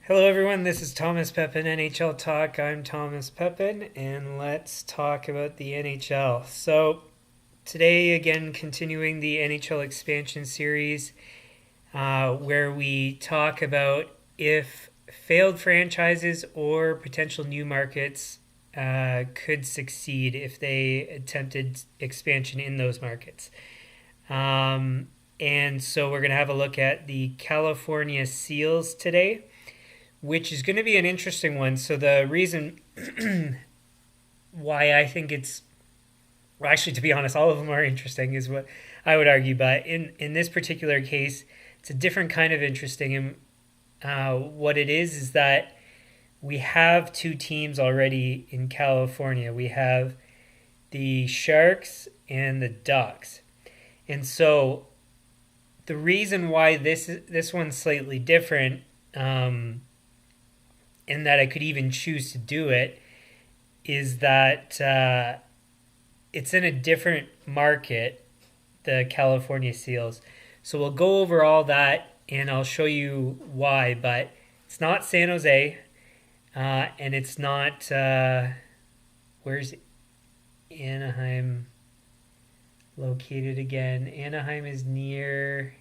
Hello, everyone. This is Thomas Pepin, NHL Talk. I'm Thomas Pepin, and let's talk about the NHL. So, today, again, continuing the NHL expansion series, where we talk about if failed franchises or potential new markets could succeed if they attempted expansion in those markets. And so, we're going to have a look at the California Seals today, which is going to be an interesting one. So the reason why I think it's, well, actually, to be honest, all of them are interesting, is what I would argue. But in this particular case, it's a different kind of interesting. And what it is that we have two teams already in California. We have the Sharks and the Ducks, and so the reason why this one's slightly different. And that I could even choose to do it is that it's in a different market, the California Seals. So we'll go over all that and I'll show you why, but it's not San Jose and it's not, where's Anaheim located again? Anaheim is near,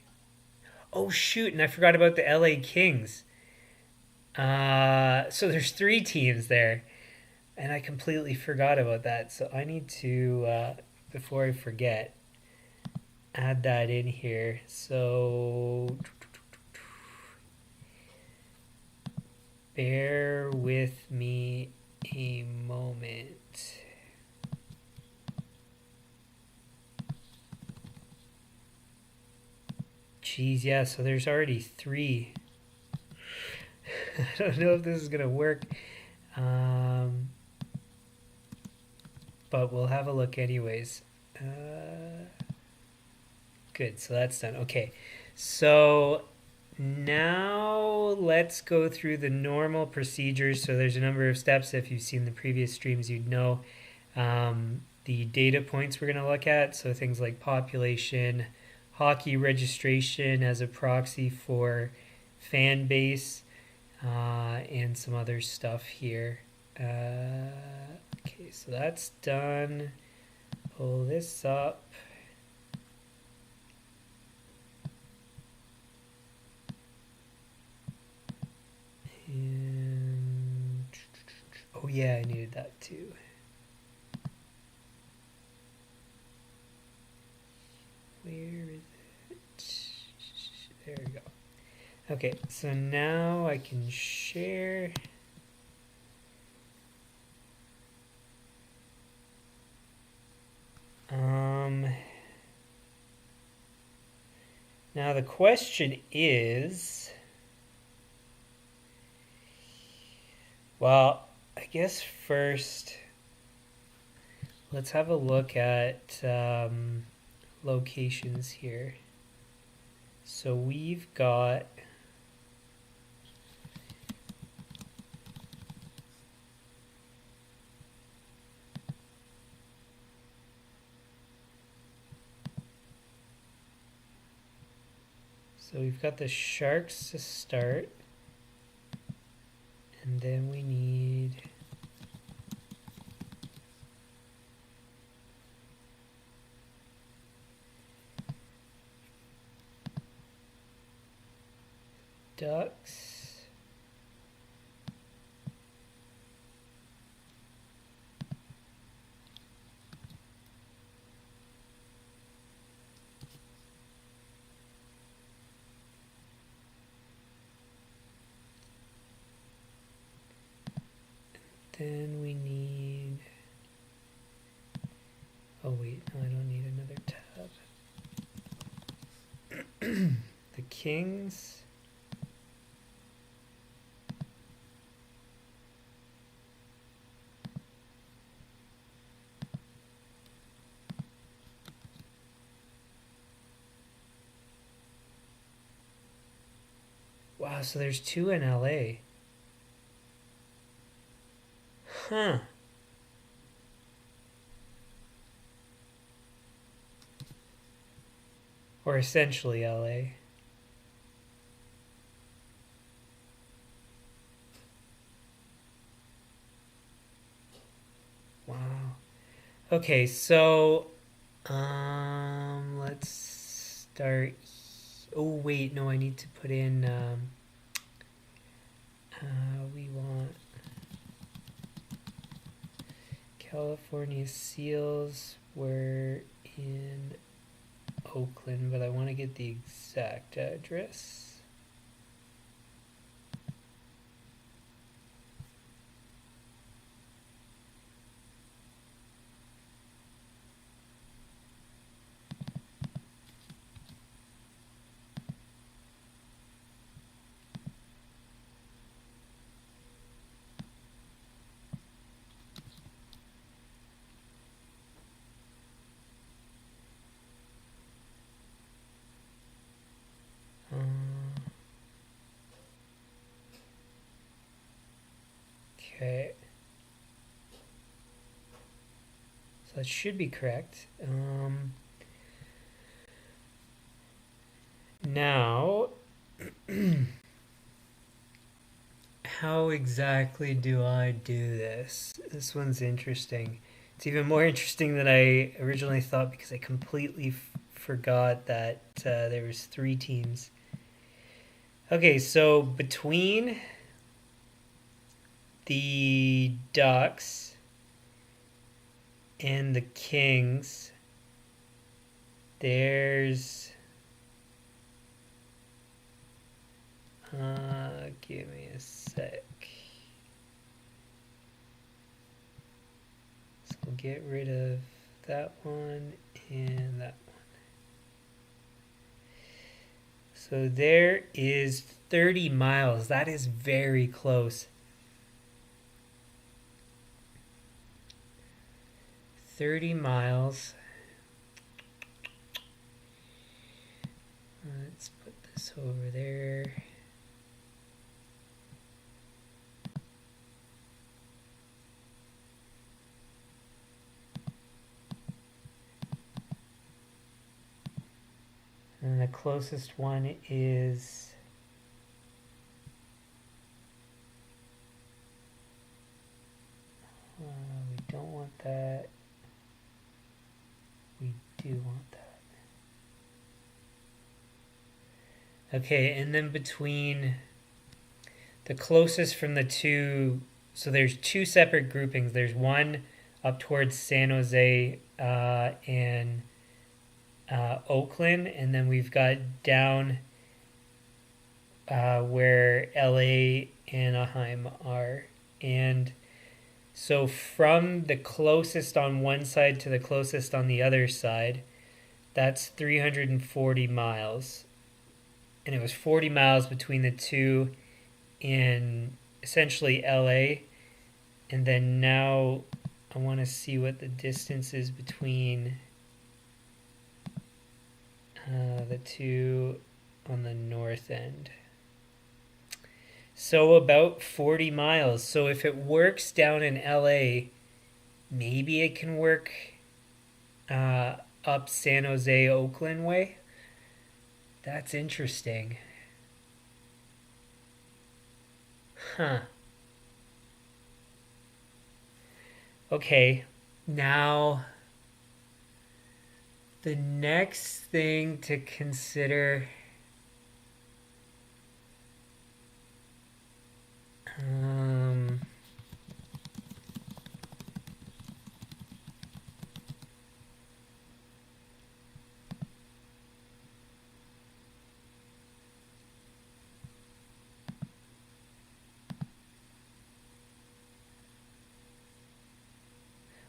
oh shoot, and I forgot about the LA Kings. So there's three teams there, and I completely forgot about that. So I need to, before I forget, add that in here. So bear with me a moment. Geez, yeah, so there's already three. I don't know if this is going to work, but we'll have a look anyways. Good, so that's done. Okay, so now let's go through the normal procedures. So there's a number of steps. If you've seen the previous streams, you'd know the data points we're going to look at. So things like population, hockey registration as a proxy for fan base, and some other stuff here. Okay, so that's done. Pull this up. And oh yeah, I needed that too. Where is it? There we go. Okay, so now I can share. Now the question is, well, I guess first let's have a look at locations here. So we've got the Sharks to start, and then we need Ducks. Then we need, oh wait, no, I don't need another tab. The Kings. Wow, so there's two in LA. Huh. Or essentially LA. Okay, so let's start. Oh wait, no, I need to put in. We want California Seals were in Oakland, but I want to get the exact address. Okay. So that should be correct. Now, how exactly do I do this? This one's interesting. It's even more interesting than I originally thought because I completely forgot that there was 3 teams. Okay, so between the Ducks and the Kings, there's give me a sec. So we'll get rid of that one and that one. So there is 30 miles. That is very close. 30 miles. Let's put this over there. And the closest one is we don't want that. We do want that. Okay, and then between the closest from the two, so there's 2 separate groupings. There's one up towards San Jose and Oakland, and then we've got down where LA, Anaheim are. And so from the closest on one side to the closest on the other side, that's 340 miles. And it was 40 miles between the two in essentially LA. And then now I want to see what the distance is between the two on the north end. So about 40 miles. So if it works down in LA, maybe it can work up San Jose, Oakland way. That's interesting. Huh. Okay, now the next thing to consider.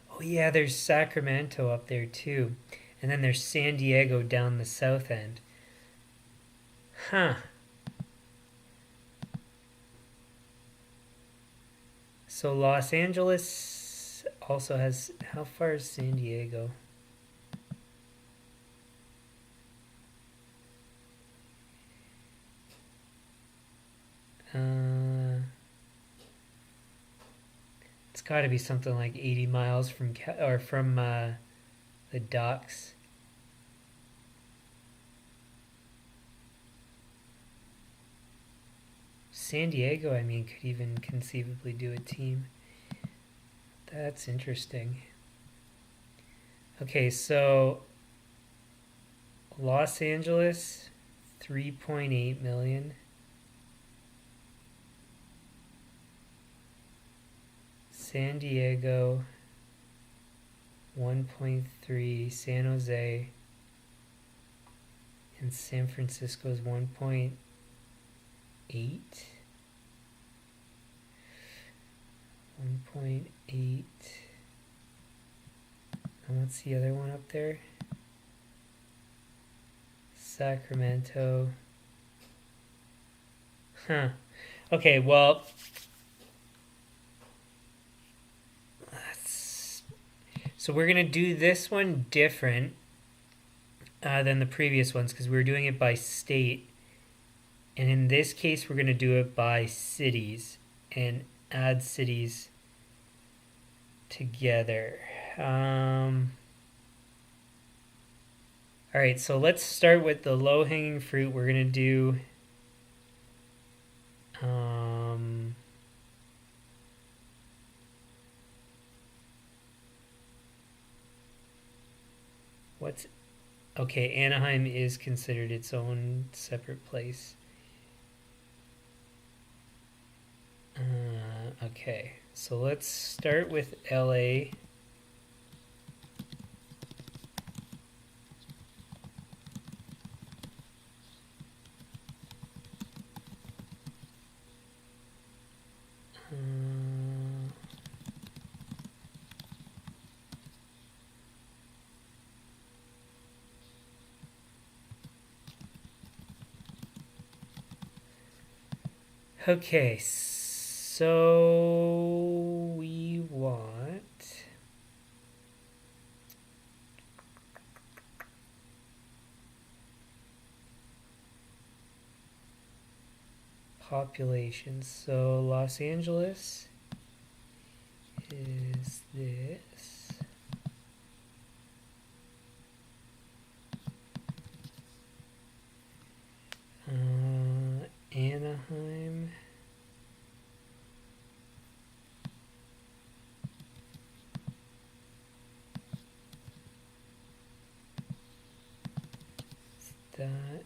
Oh yeah, there's Sacramento up there too. And then there's San Diego down the south end. Huh. So Los Angeles also has, how far is San Diego? It's got to be something like 80 miles from the docks. San Diego, I mean, could even conceivably do a team. That's interesting. Okay, so Los Angeles, 3.8 million. San Diego, 1.3. San Jose and San Francisco is 1.8. 1.8. And what's the other one up there? Sacramento. Huh. Okay, well, so we're going to do this one different than the previous ones because we were doing it by state. And in this case, we're going to do it by cities and add cities together. All right, so let's start with the low-hanging fruit. We're going to do what's okay, Anaheim is considered its own separate place. Okay, so let's start with LA. Okay, so we want population. So Los Angeles is this. Anaheim. That.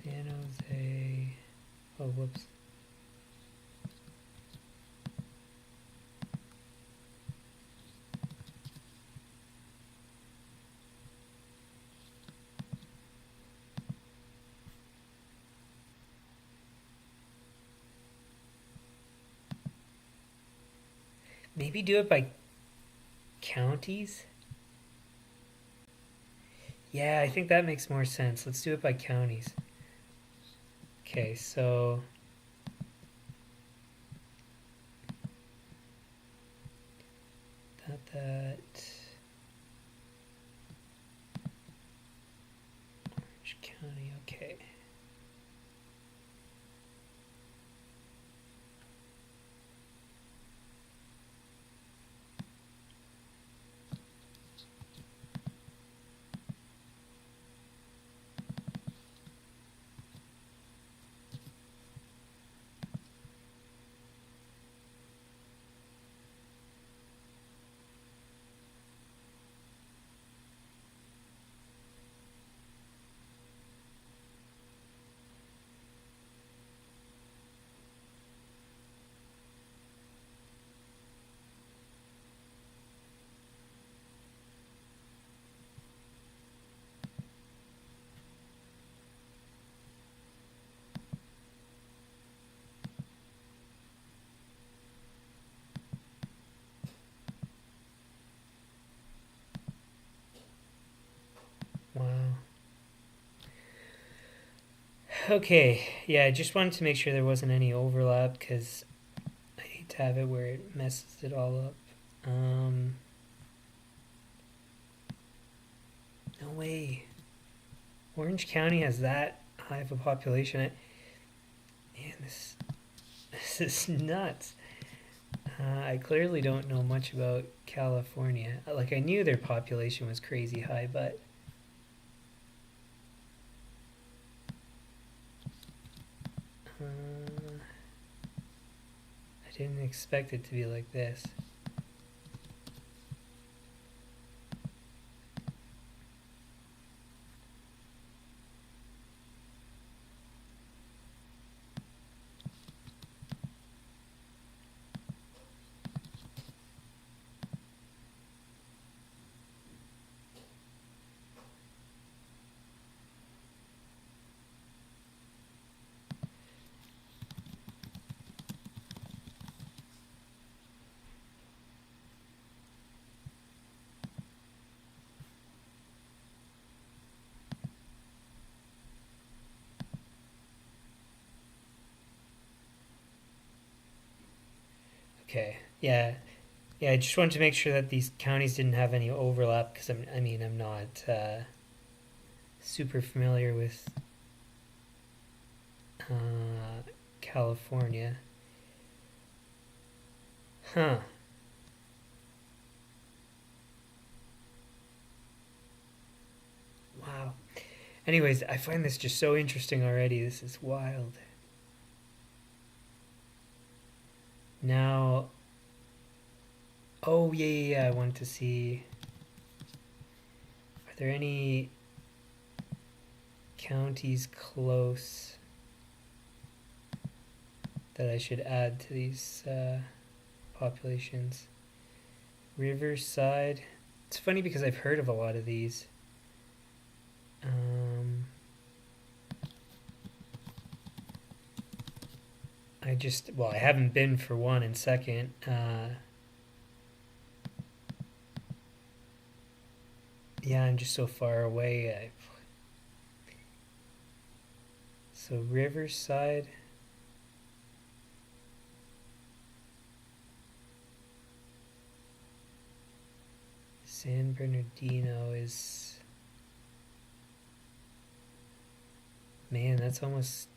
San Jose. Oh, whoops. Maybe do it by counties? Yeah, I think that makes more sense. Let's do it by counties. Okay, so that Orange County, okay. Wow. Okay, yeah, I just wanted to make sure there wasn't any overlap because I hate to have it where it messes it all up. No way. Orange County has that high of a population. Man, this is nuts. I clearly don't know much about California. Like, I knew their population was crazy high, but I didn't expect it to be like this. Okay, yeah. Yeah, I just wanted to make sure that these counties didn't have any overlap because I'm not super familiar with California. Huh. Wow. Anyways, I find this just so interesting already. This is wild. Now, oh yeah. I wanted to see, are there any counties close that I should add to these populations? Riverside. It's funny because I've heard of a lot of these. I haven't been for one, and second, yeah, I'm just so far away. So Riverside. San Bernardino is... Man, that's almost...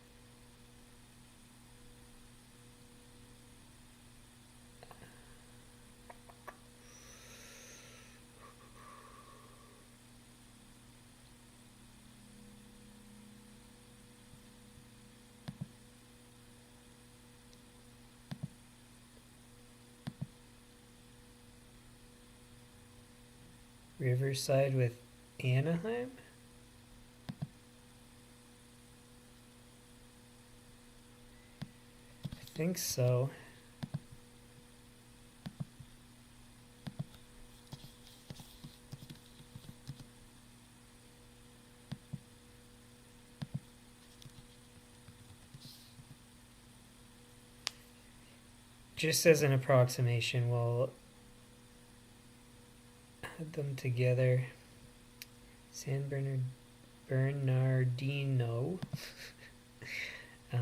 Riverside with Anaheim? I think so. Just as an approximation, we'll add them together. San Bernardino. You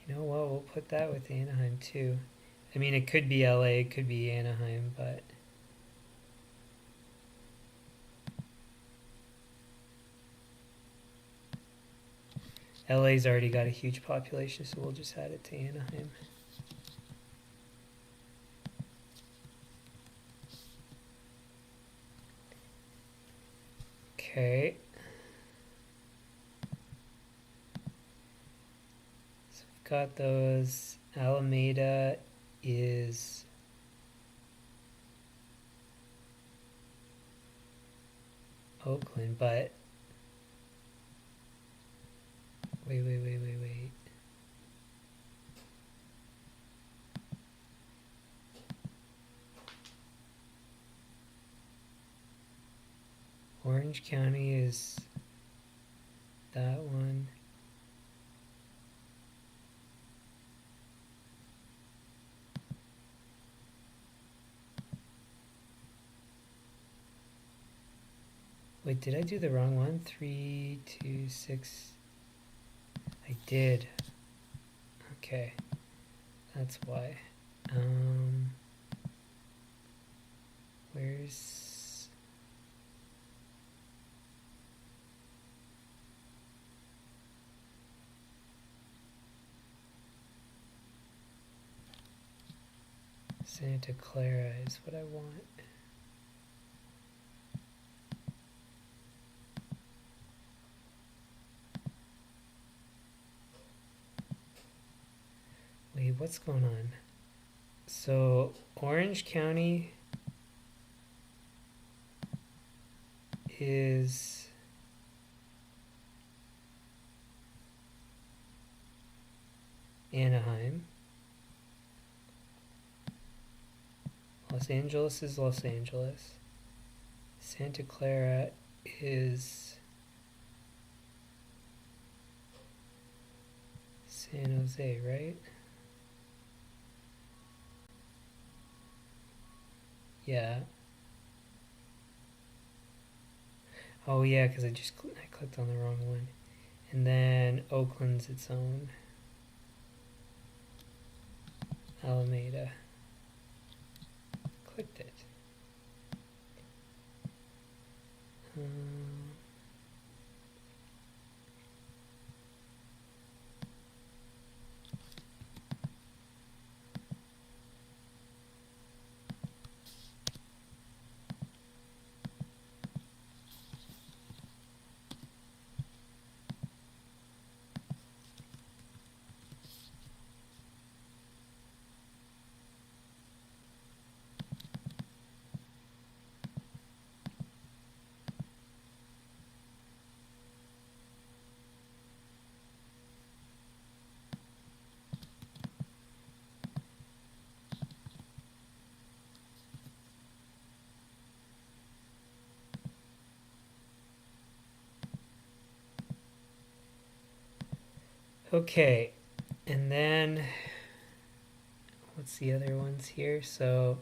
know what? We'll put that with Anaheim too. I mean, it could be LA, it could be Anaheim, but LA's already got a huge population, so we'll just add it to Anaheim. Okay. So we've got those. Alameda is Oakland, but wait. Orange County is that one. Wait, did I do the wrong one? 3, 2, 6. I did. Okay. That's why. Where's... Santa Clara is what I want. what's going on? So Orange County is Anaheim. Los Angeles is Los Angeles. Santa Clara is San Jose, right? Yeah. Oh yeah, because I clicked on the wrong one. And then Oakland's its own. Alameda. Clicked it. Okay, and then what's the other ones here? So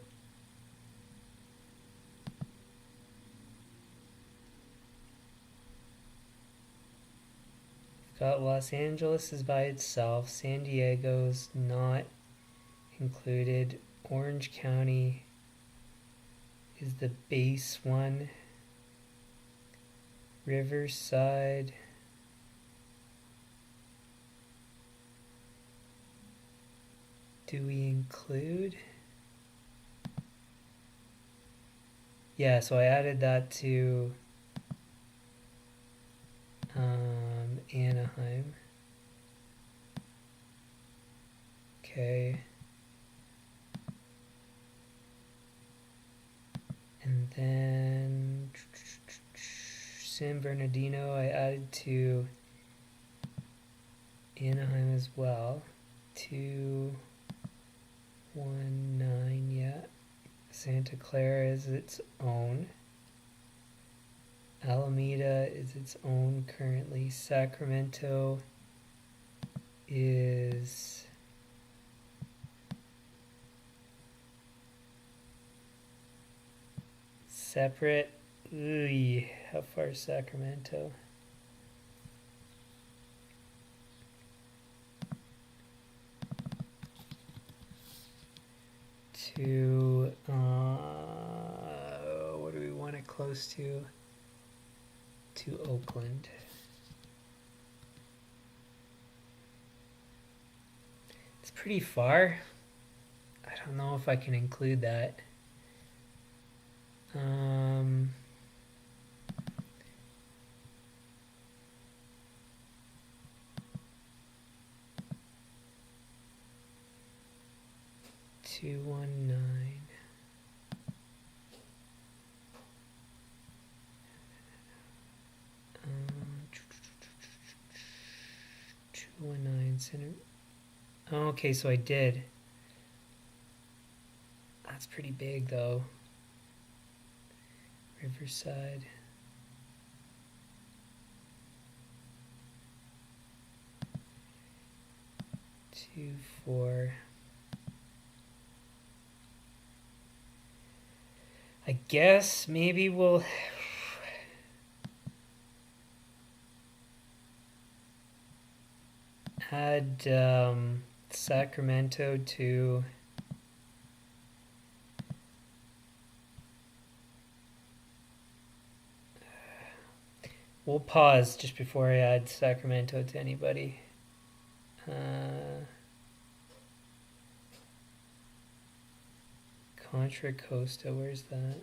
we've got Los Angeles is by itself, San Diego's not included, Orange County is the base one, Riverside, do we include? Yeah, so I added that to Anaheim. Okay. And then San Bernardino I added to Anaheim as well. 219, yeah. Santa Clara is its own. Alameda is its own currently. Sacramento is separate. Ooh, how far is Sacramento? To what do we want it close to? To Oakland. It's pretty far. I don't know if I can include that. 219. 219 center. Oh, okay, so I did. That's pretty big though. Riverside. Two, four. I guess maybe we'll add Sacramento to we'll pause just before I add Sacramento to anybody. Contra Costa, where's that?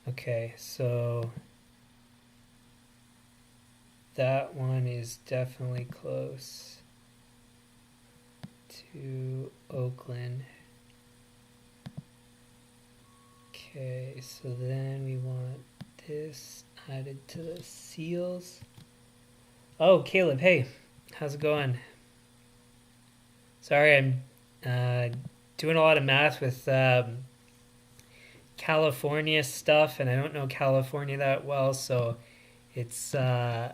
Okay, so that one is definitely close to Oakland. Okay, so then we want this added to the seals. Oh, Caleb, hey, how's it going? Sorry, I'm doing a lot of math with California stuff, and I don't know California that well, so it's trying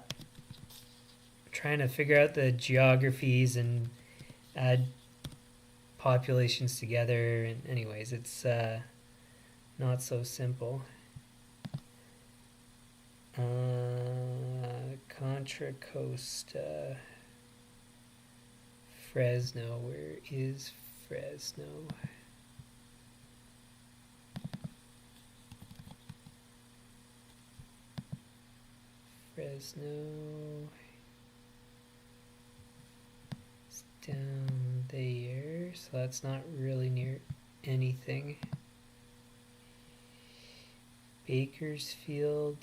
to figure out the geographies and add populations together. And anyways, it's not so simple. Contra Costa, Fresno. Where is Fresno? Fresno. It's down there, so that's not really near anything. Bakersfield.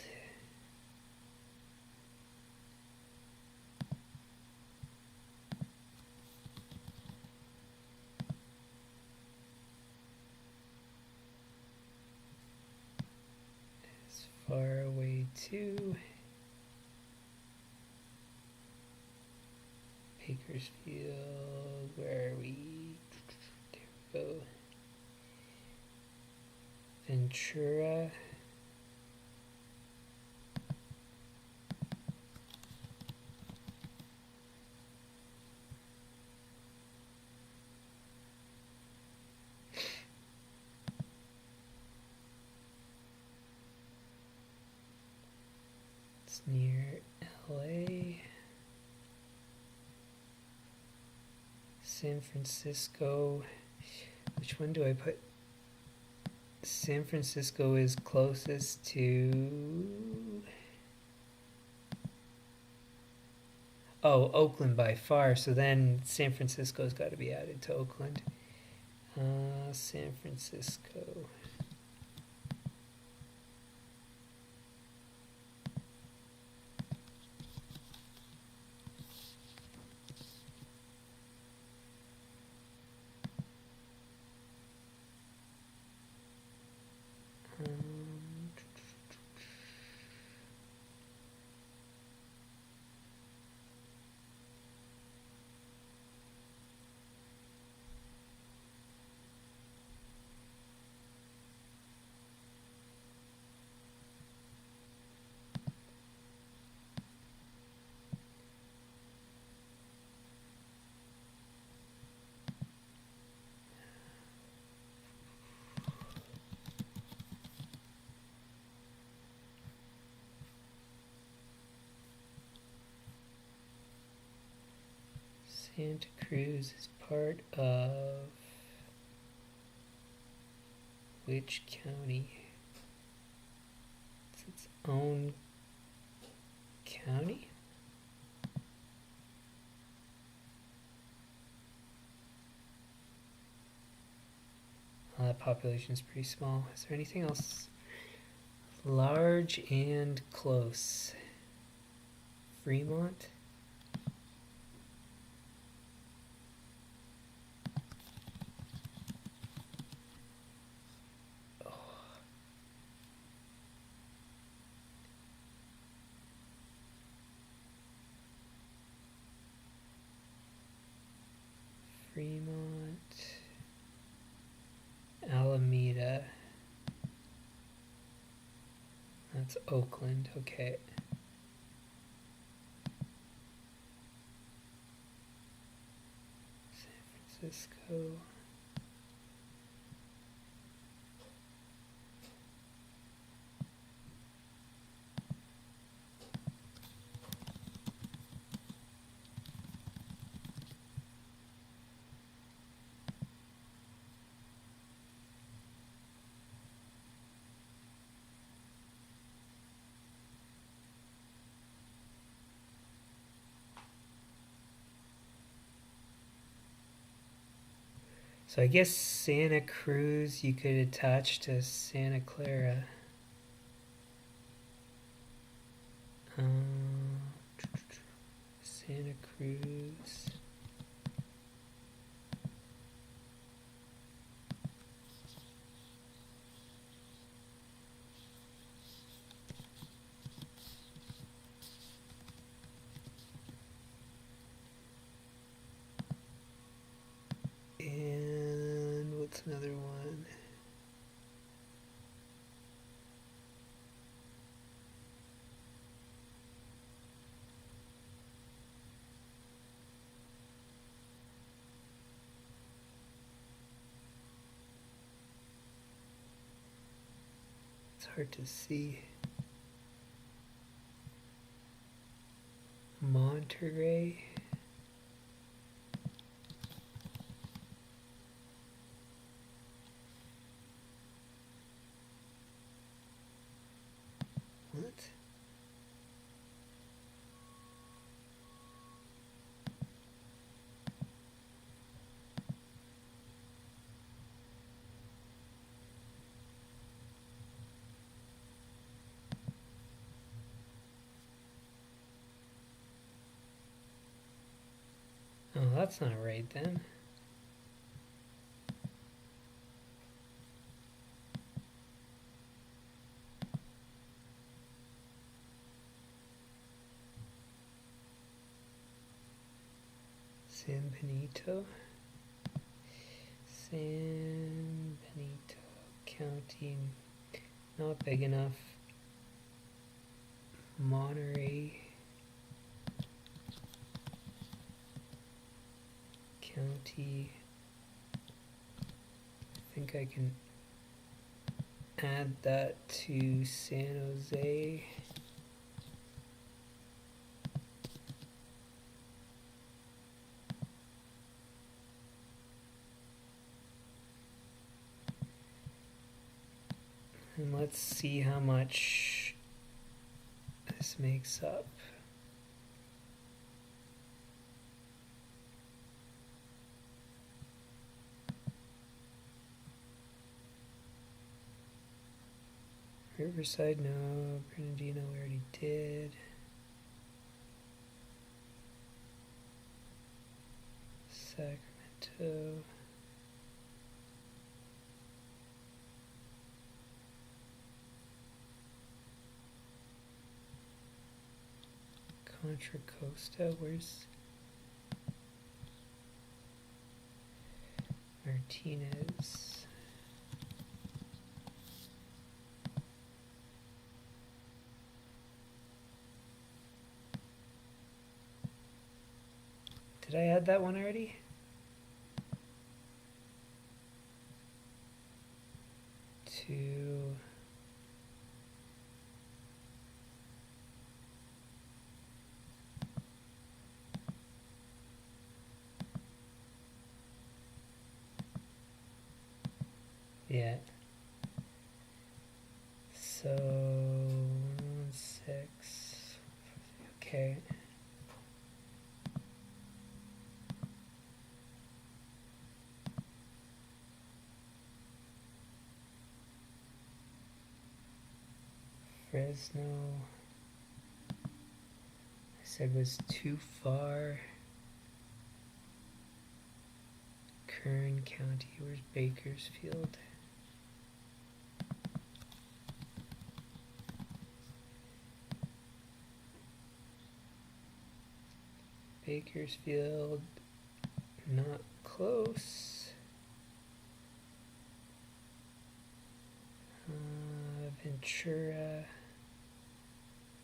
As far away too. Bakersfield, where are we? There we go. Ventura. It's near LA. San Francisco. Which one do I put? San Francisco is closest to... Oh, Oakland by far. So then San Francisco's got to be added to Oakland. San Francisco. Santa Cruz is part of which county? It's its own county? That population is pretty small. Is there anything else large and close? Fremont? Fremont, Alameda, that's Oakland, okay. San Francisco. So I guess Santa Cruz you could attach to Santa Clara. another one. It's hard to see. Monterey. What? Oh, that's not right then. San Benito. San Benito County. Not big enough. Monterey County. I think I can add that to San Jose. And let's see how much this makes up. Riverside, no. Bernardino, we already did. Sacramento. Contra Costa, where's Martinez? Did I add that one already? To yeah. So 6. Okay. Fresno, I said was too far. Kern County, where's Bakersfield? Bakersfield, not close. Ventura,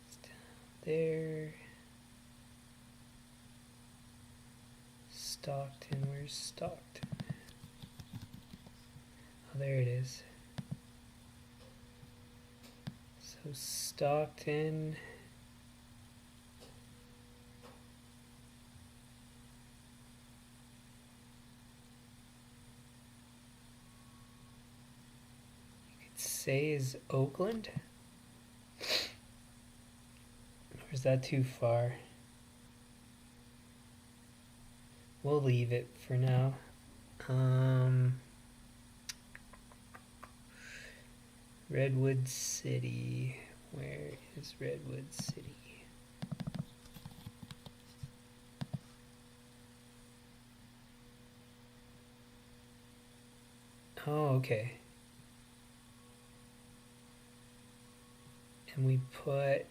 it's down there. Stockton, where's Stockton? Oh, there it is. So Stockton. Say is Oakland? Or is that too far? We'll leave it for now. Redwood City. Where is Redwood City? Oh, okay. And we put,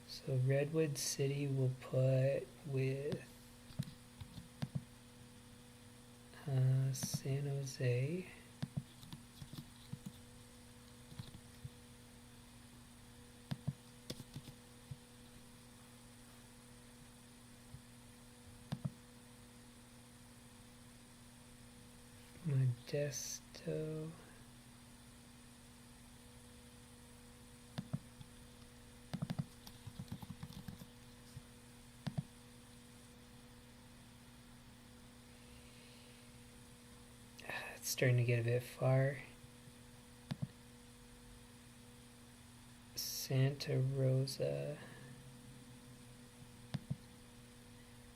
so Redwood City we'll put with San Jose. Modesto. It's starting to get a bit far. Santa Rosa.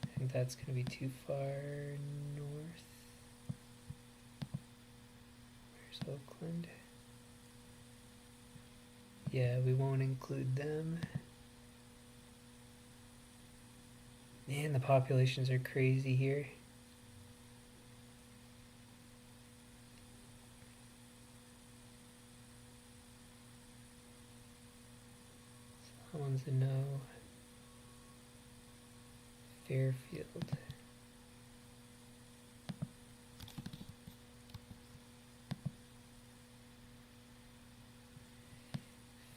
I think that's going to be too far north. Where's Oakland? Yeah, we won't include them. Man, the populations are crazy here. Someone's a no. Fairfield.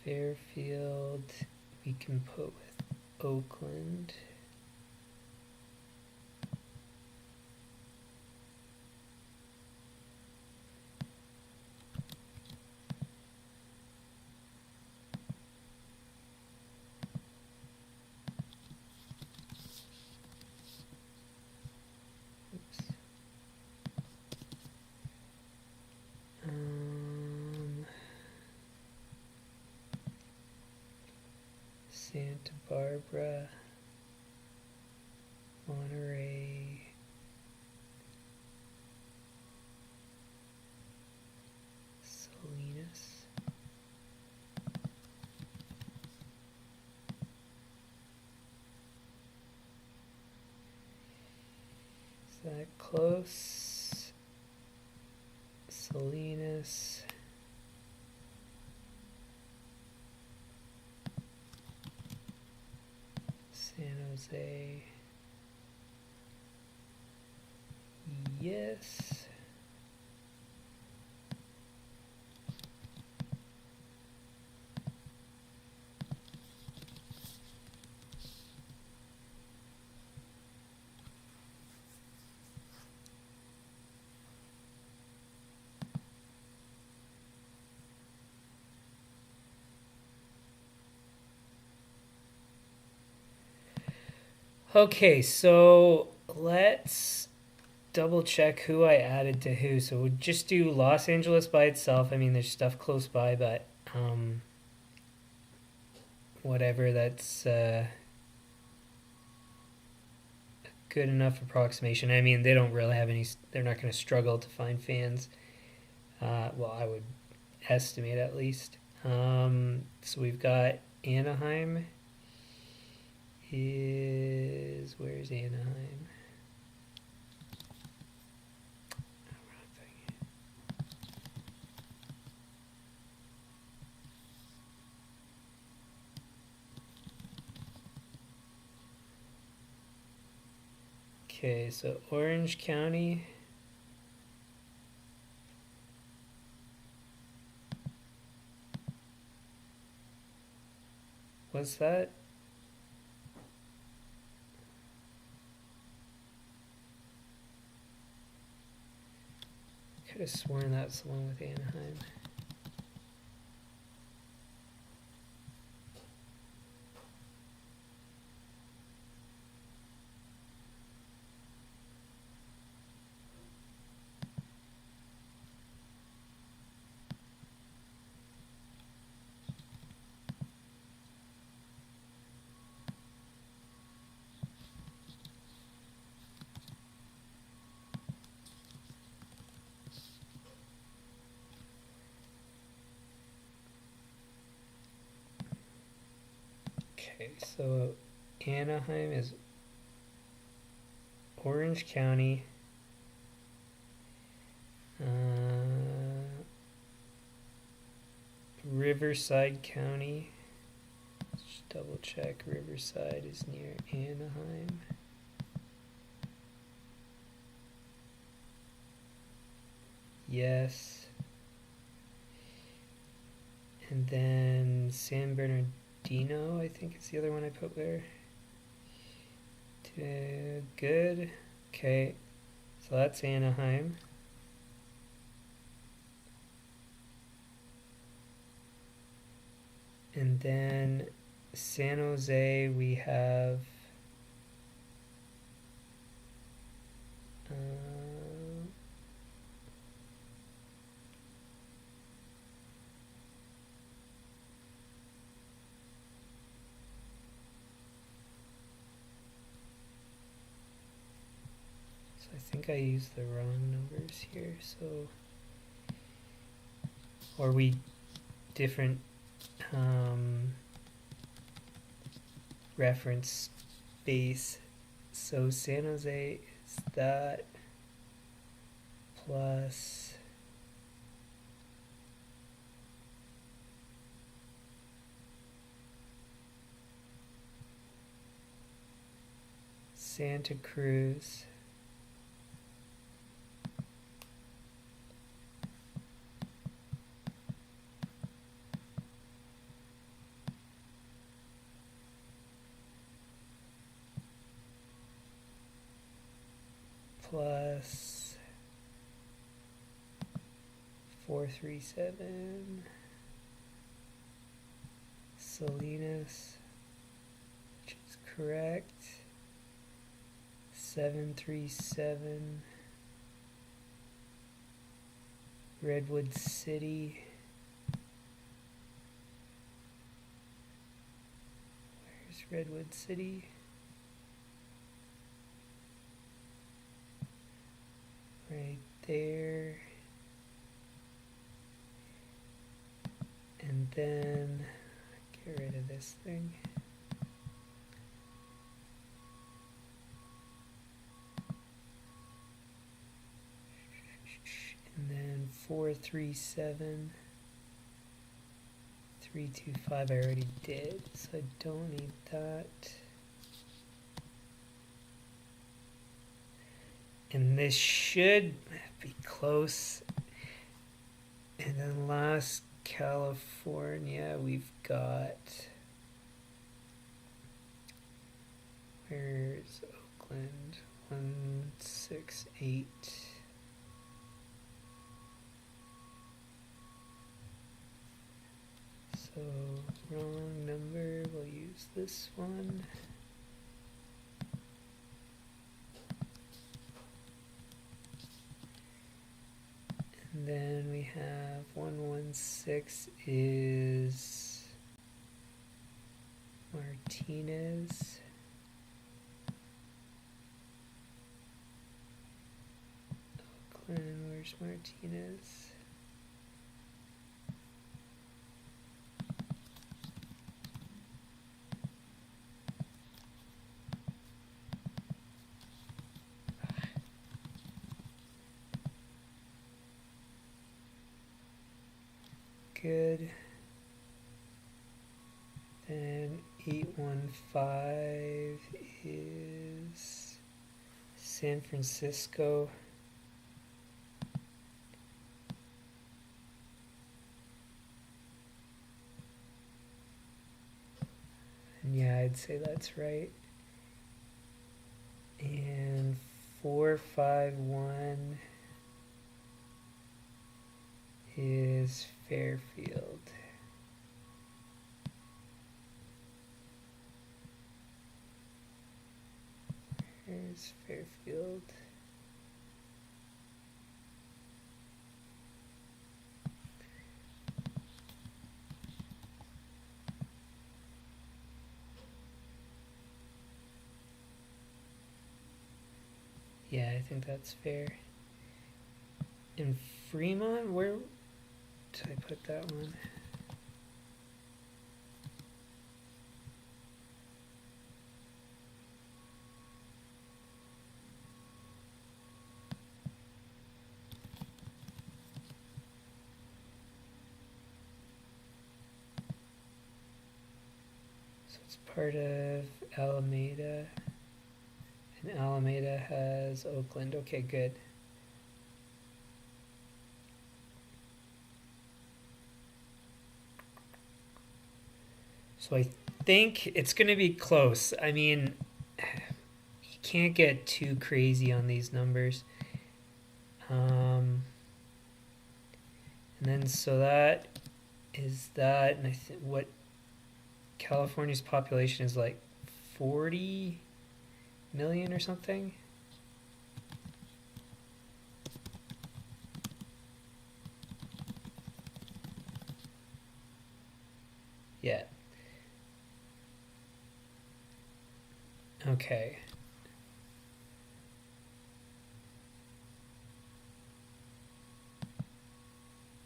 Fairfield, we can put with Oakland. Santa Barbara, Monterey, Salinas. Is that close? Salinas. San Jose. Yes. Okay, so let's double check who I added to who. So we'll just do Los Angeles by itself. I mean, there's stuff close by, but whatever, that's good enough approximation. I mean, they don't really have any, they're not going to struggle to find fans. Well, I would estimate at least. So we've got Anaheim. Where's Anaheim? Okay, so Orange County. What's that? Could have sworn that's the one with Anaheim. Okay, so Anaheim is Orange County. Riverside County. Let's just double check. Riverside is near Anaheim. yes. And then San Bernardino, I think is the other one I put there. Good. Okay, so that's Anaheim. And then San Jose, we have so I think I used the wrong numbers here, so or we different reference base. So San Jose is that plus Santa Cruz plus 437 Salinas, which is correct. 737 Redwood City. Where's Redwood City? Right there. And then get rid of this thing. And then 437 325 I already did, so I don't need that. And this should be close. And then last California, we've got, where's Oakland? 168. So wrong number, we'll use this one. And then we have 116 is Martinez. Oakland, where's Martinez? Good. Then 815 is San Francisco. And yeah, I'd say that's right. And 451 is Fairfield. Where's Fairfield? Yeah, I think that's fair. In Fremont, where did I put that one? So it's part of Alameda. And Alameda has Oakland. Okay, good. So I think it's going to be close. I mean, you can't get too crazy on these numbers. And then so that is that, and I think what California's population is like 40 million or something. Yeah. Okay.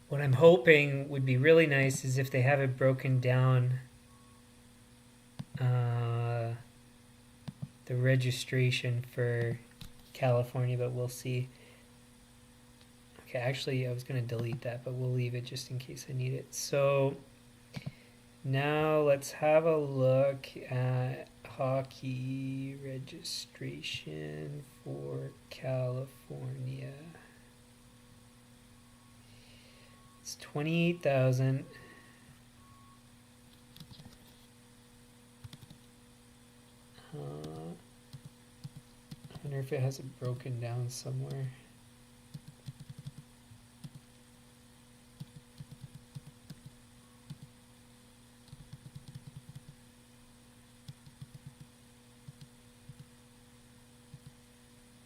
What I'm hoping would be really nice is if they have it broken down, the registration for California, but we'll see. Okay, actually, I was going to delete that, but we'll leave it just in case I need it. So now let's have a look at hockey registration for California. It's 28,000. I wonder if it has it broken down somewhere.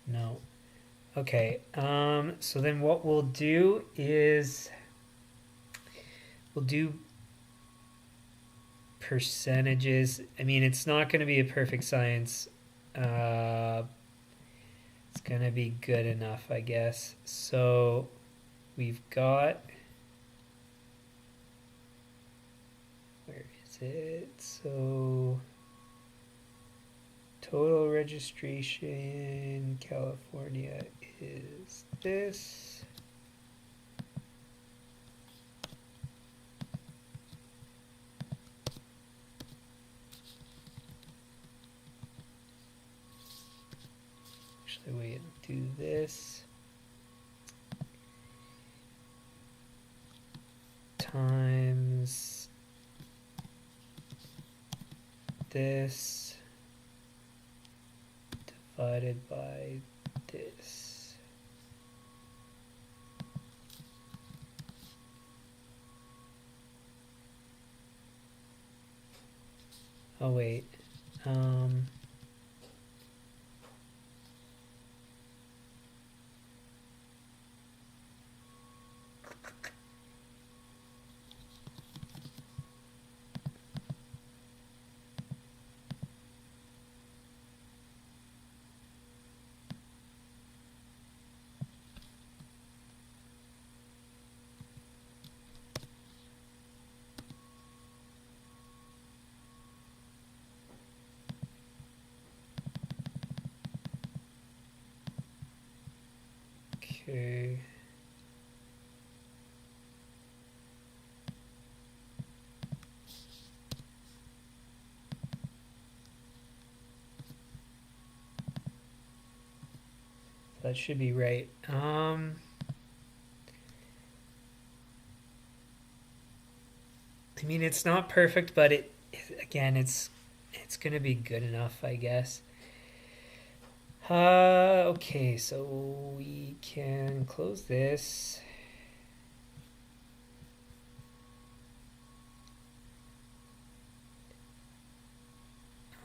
No. Okay. So then what we'll do is we'll do percentages. I mean, it's not going to be a perfect science. It's going to be good enough, I guess. So we've got, where is it? So total registration California is this. Actually, wait, do this times this divided by this. Oh wait. Okay. That should be right. I mean, it's not perfect, but again, it's gonna be good enough, I guess. Okay, so we can close this.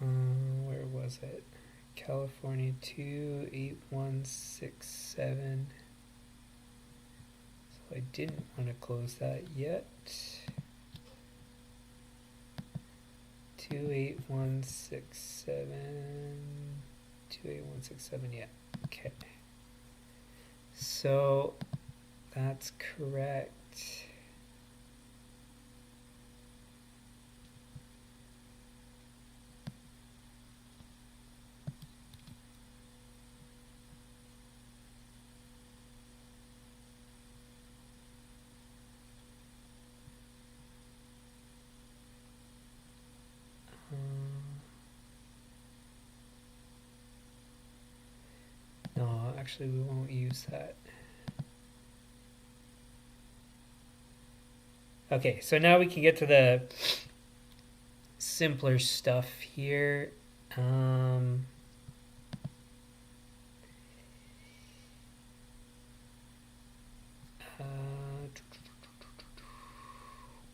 Where was it? California 28167. So I didn't want to close that yet. 28167. 28167, yeah. Okay. So that's correct. No, actually we won't use that. Okay, so now we can get to the simpler stuff here.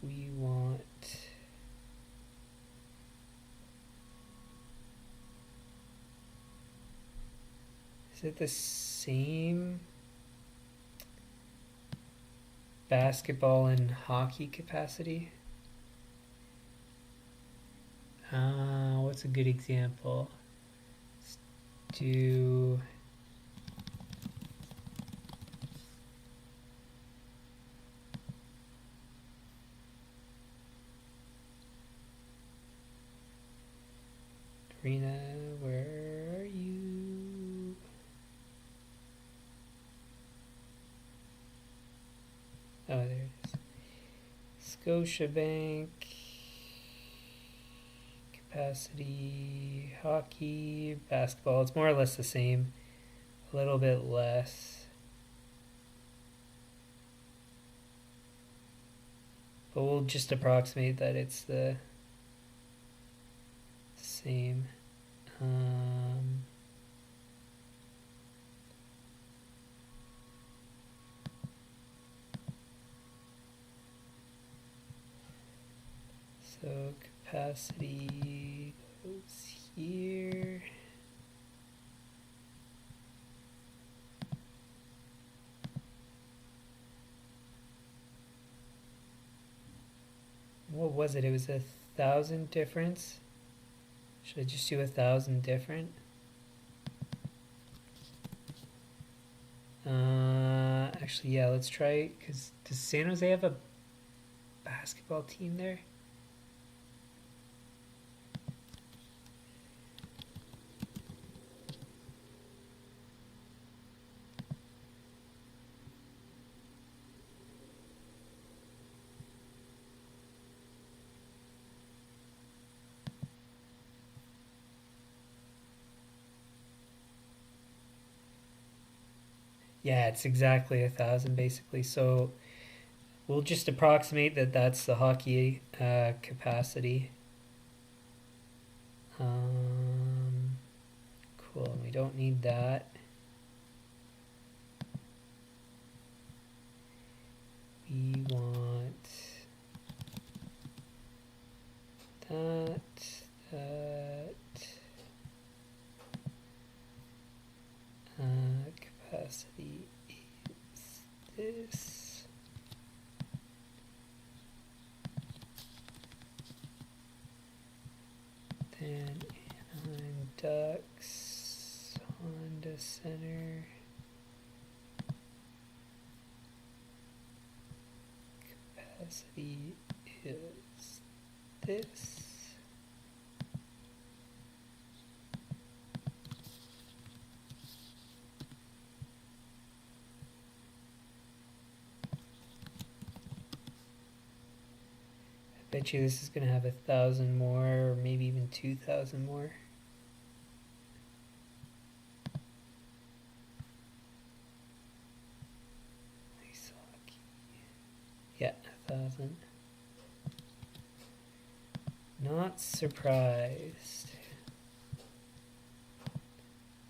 We want is it the same basketball and hockey capacity? What's a good example? Let's do Karina, where are you? Oh, there it is. Scotiabank capacity, hockey, basketball. It's more or less the same, a little bit less. But we'll just approximate that it's the same. So capacity goes here. What was it? It was 1,000 difference. Should I just do 1,000 different? Actually, yeah, let's try, because does San Jose have a basketball team there? Yeah, it's exactly 1,000 basically. So we'll just approximate that that's the hockey capacity. Cool. We don't need that. We want that. Capacity is this. Then Anaheim Ducks, Honda Center. Capacity is this. Bet you this is going to have 1,000 more, or maybe even 2,000 more. Nice hockey. Yeah, 1,000. Not surprised.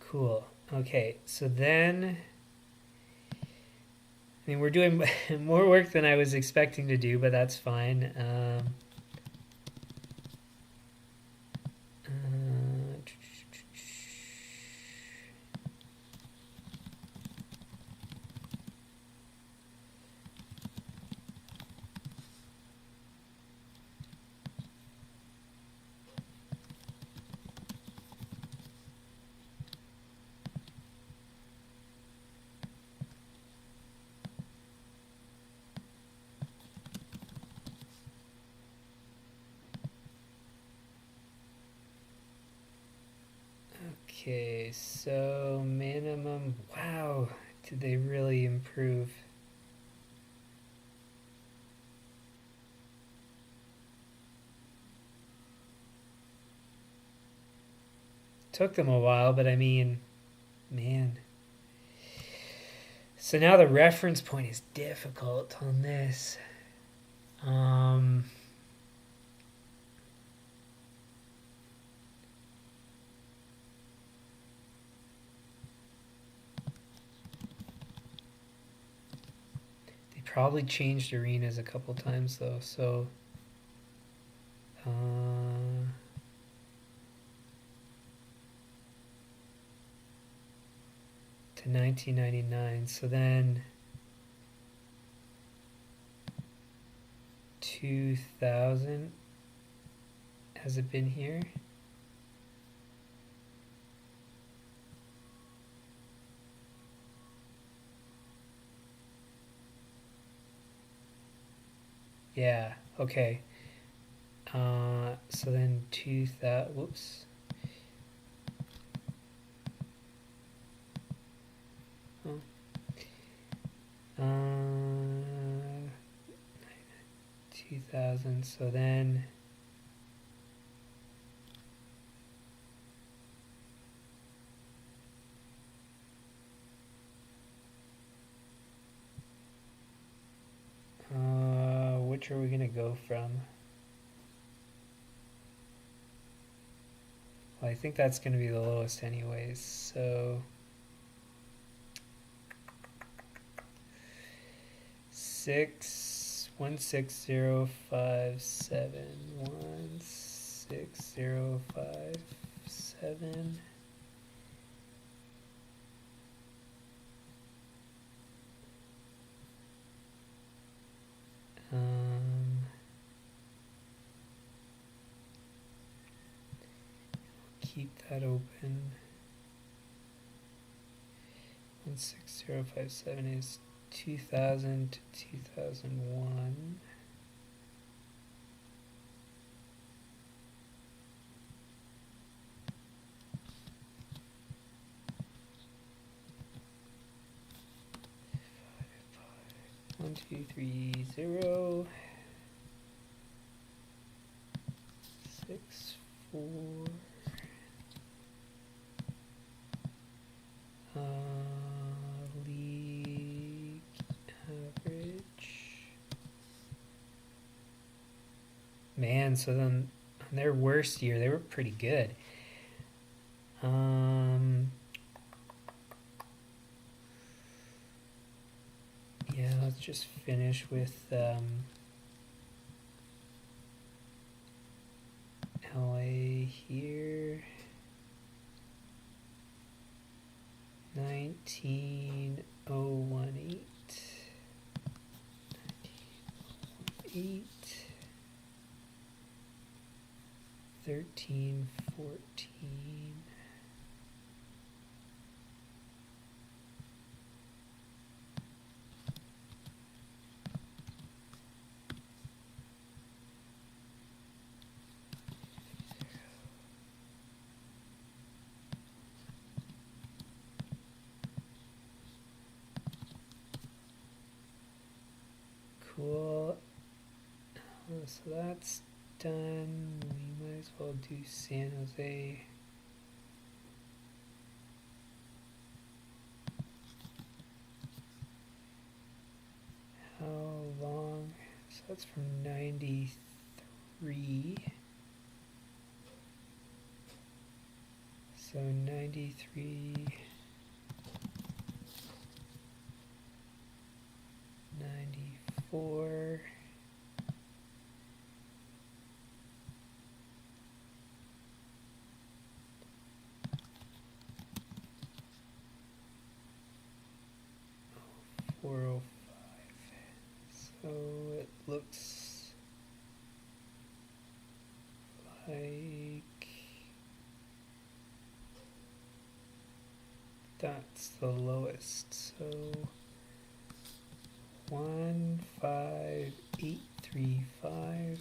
Cool. Okay, so then, I mean, we're doing more work than I was expecting to do, but that's fine. Okay, so minimum, wow, did they really improve? Took them a while, but I mean, man. So now the reference point is difficult on this. probably changed arenas a couple times though, so to 1999. So then 2000, has it been here? Yeah, okay. So then 2000, whoops. Oh. 2000, so then which are we gonna go from? Well, I think that's gonna be the lowest anyways, so 16057. Keep that open. 16057 is 2000 to 2001. One, two, three, 0, 6, 4. League average. Man, so then on their worst year, they were pretty good. Yeah, let's just finish with LA here. 19018. 1314. Cool. So that's done. We might as well do San Jose. How long? So that's from 93. So 93, 94. Oh, 405. So it looks like that's the lowest. So 15835.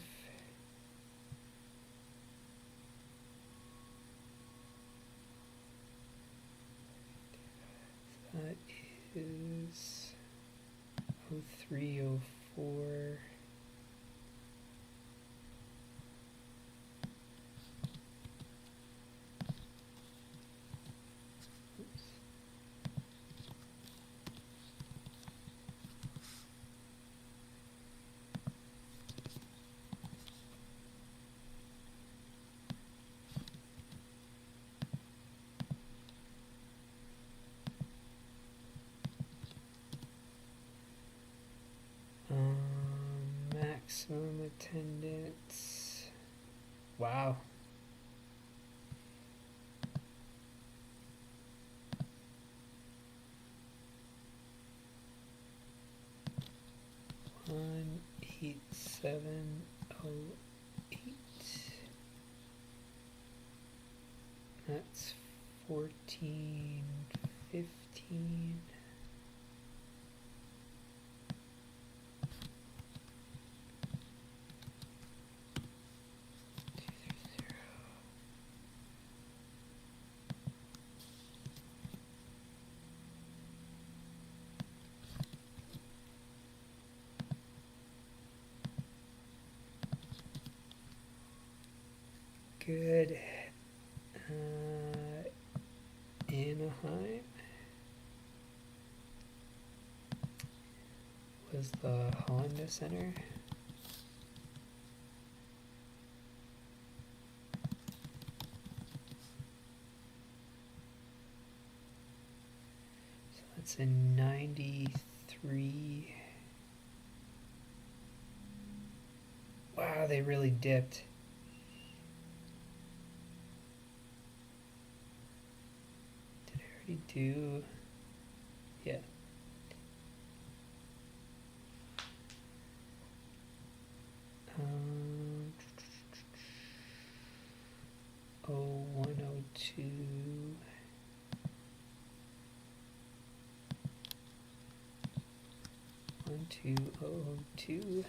That is 0304. Maximum attendance. Wow. One 8708. That's 1415. Good. Anaheim was the Honda Center. So that's in 93. Wow, they really dipped. Do yeah. Oh, 102. 12002.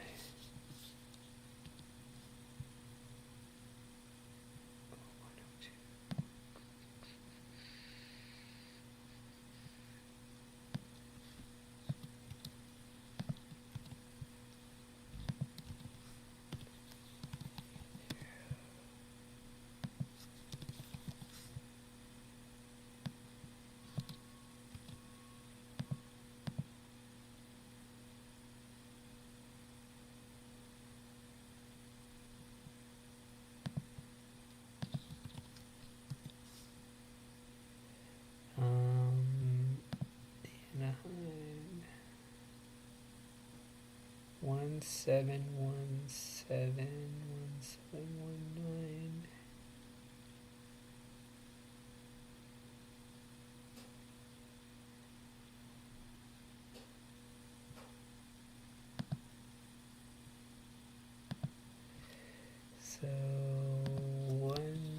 Anaheim 1719. So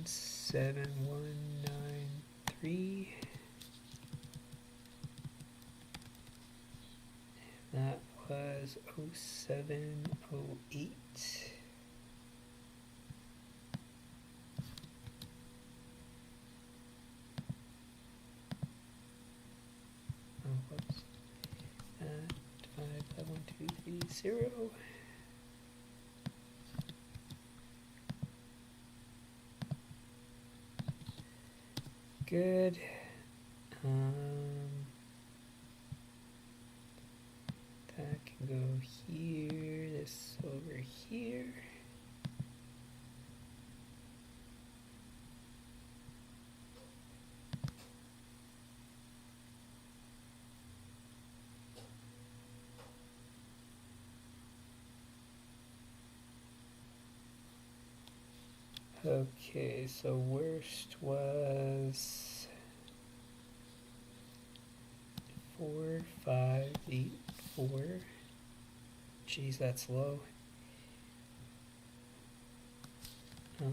17193. That was 0708. Oh, whoops. 551230. Good. That can go here, this over here. Okay, so worst was 4584. Jeez, that's low. Oh.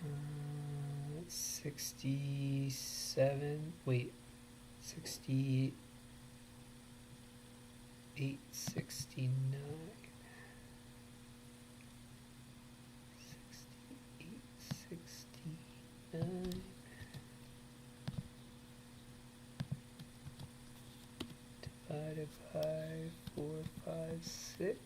Uh, 67. Wait. 6869. 6869 divided by 456.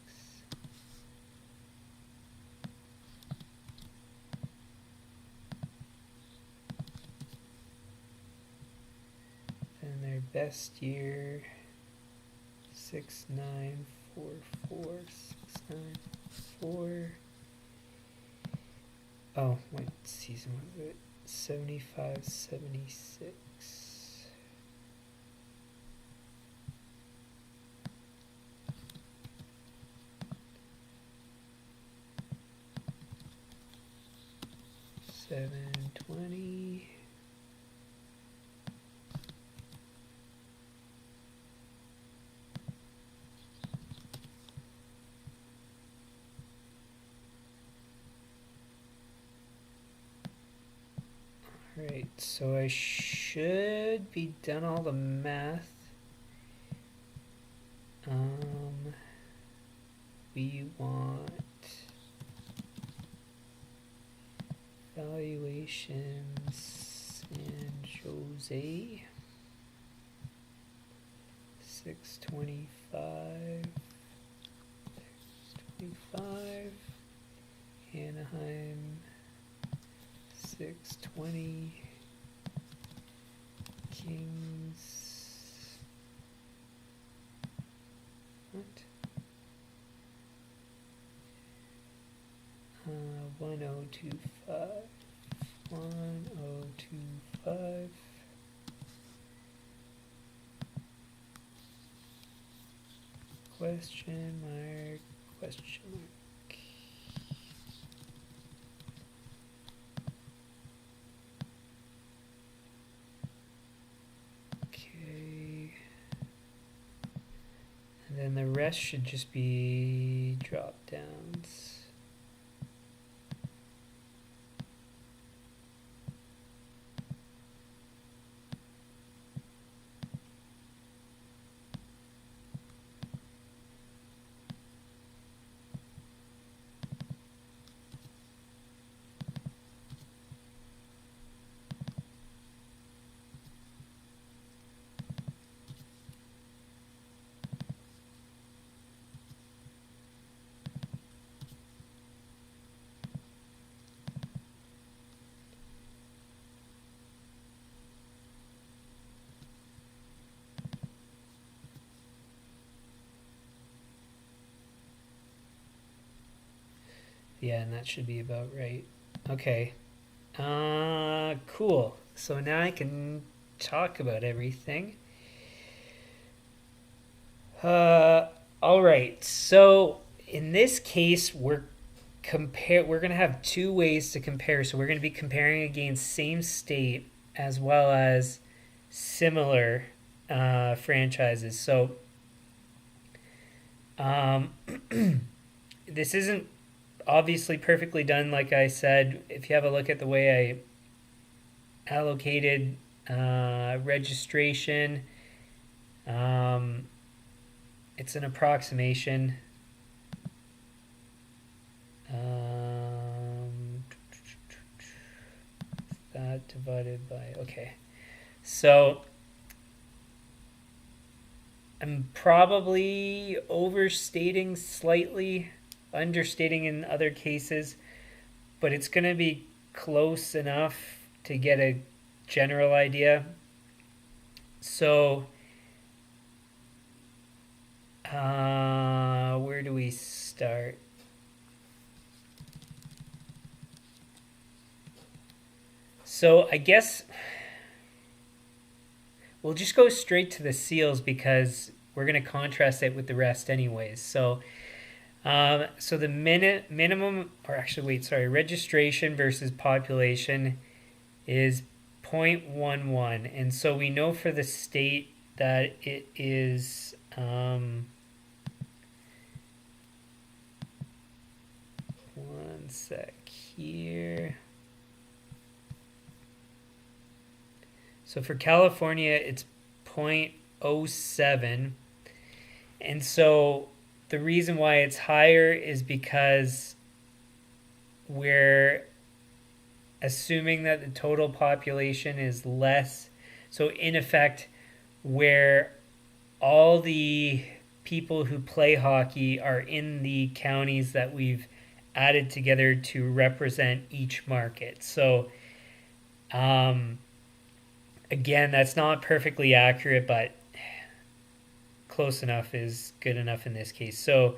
And their best year 6944. Oh, what season was it? 75, 76. $7.20. Alright, so I should be done all the math. We want valuations San Jose 625, 625, Anaheim 620, Kings, what? 1025, 1025. Question mark, question mark. Okay. And then the rest should just be drop downs. Yeah, and that should be about right. Okay. Cool. So now I can talk about everything. All right. So in this case, we're going to have two ways to compare. So we're going to be comparing against same state as well as similar franchises. So this isn't obviously perfectly done, like I said. If you have a look at the way I allocated registration, it's an approximation. That divided by, okay. So I'm probably overstating slightly, understating in other cases, but it's going to be close enough to get a general idea. So where do we start? So I guess we'll just go straight to the seals because we're going to contrast it with the rest anyways. So so the minimum, or actually, wait, sorry, registration versus population is 0.11. And so we know for the state that it is one sec here. So for California, it's 0.07. And so the reason why it's higher is because we're assuming that the total population is less. So in effect, where all the people who play hockey are in the counties that we've added together to represent each market. So again, that's not perfectly accurate, but close enough is good enough in this case. So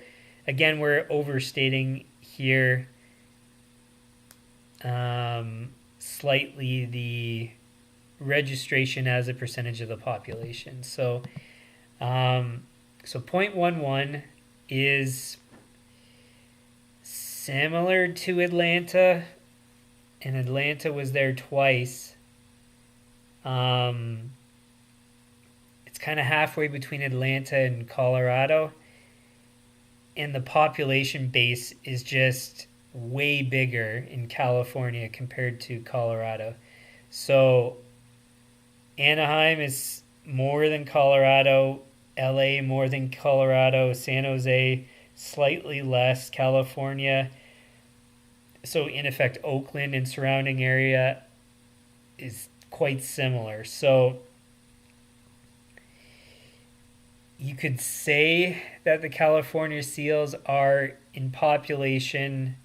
again, we're overstating here. slightly the registration as a percentage of the population. So 0.11 is similar to Atlanta, and Atlanta was there twice. It's kind of halfway between Atlanta and Colorado, and the population base is just way bigger in California compared to Colorado. So Anaheim is more than Colorado, LA more than Colorado, San Jose slightly less, California. So in effect, Oakland and surrounding area is quite similar. So you could say that the California Seals are in population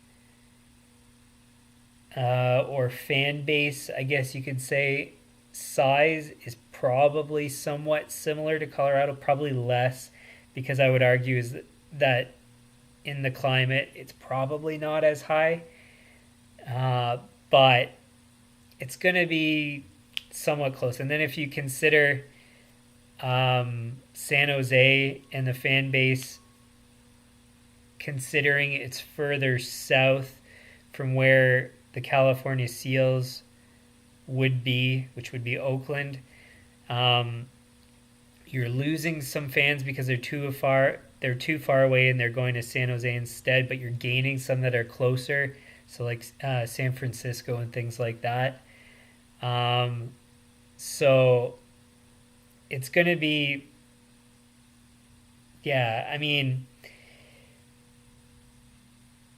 or fan base, I guess you could say, size is probably somewhat similar to Colorado, probably less, because I would argue is that in the climate it's probably not as high, but it's going to be somewhat close. And then if you consider San Jose and the fan base, considering it's further south from where the California Seals would be, which would be Oakland, you're losing some fans because they're too far away and they're going to San Jose instead, but you're gaining some that are closer, so like San Francisco and things like that. So it's going to be, yeah, I mean,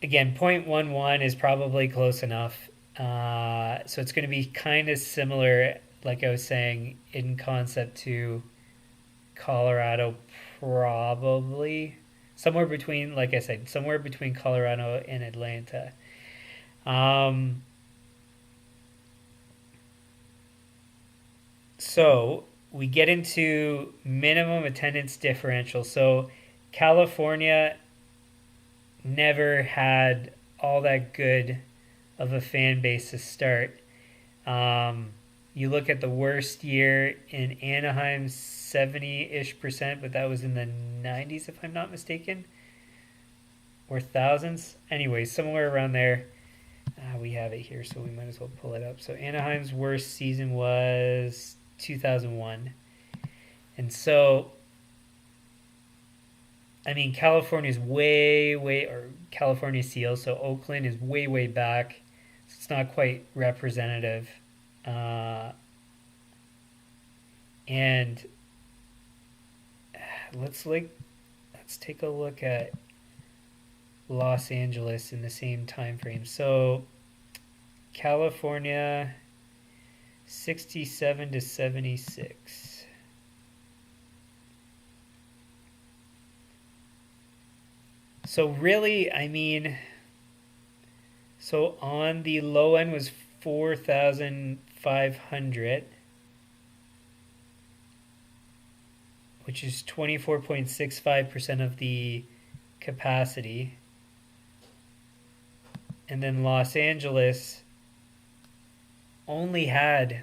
again, 0.11 is probably close enough. So it's going to be kind of similar, like I was saying, in concept to Colorado, probably. Somewhere between, like I said, somewhere between Colorado and Atlanta. So we get into minimum attendance differential. So California never had all that good of a fan base to start. You look at the worst year in Anaheim, 70-ish%, but that was in the 90s, if I'm not mistaken, or thousands. Anyway, somewhere around there. We have it here, so we might as well pull it up. So Anaheim's worst season was 2001. And so, I mean, California's or California Seals, so Oakland is way back. So it's not quite representative. And let's take a look at Los Angeles in the same time frame. So California, 67 to 76. So really, I mean, so on the low end was 4,500, which is 24.65% of the capacity. And then Los Angeles only had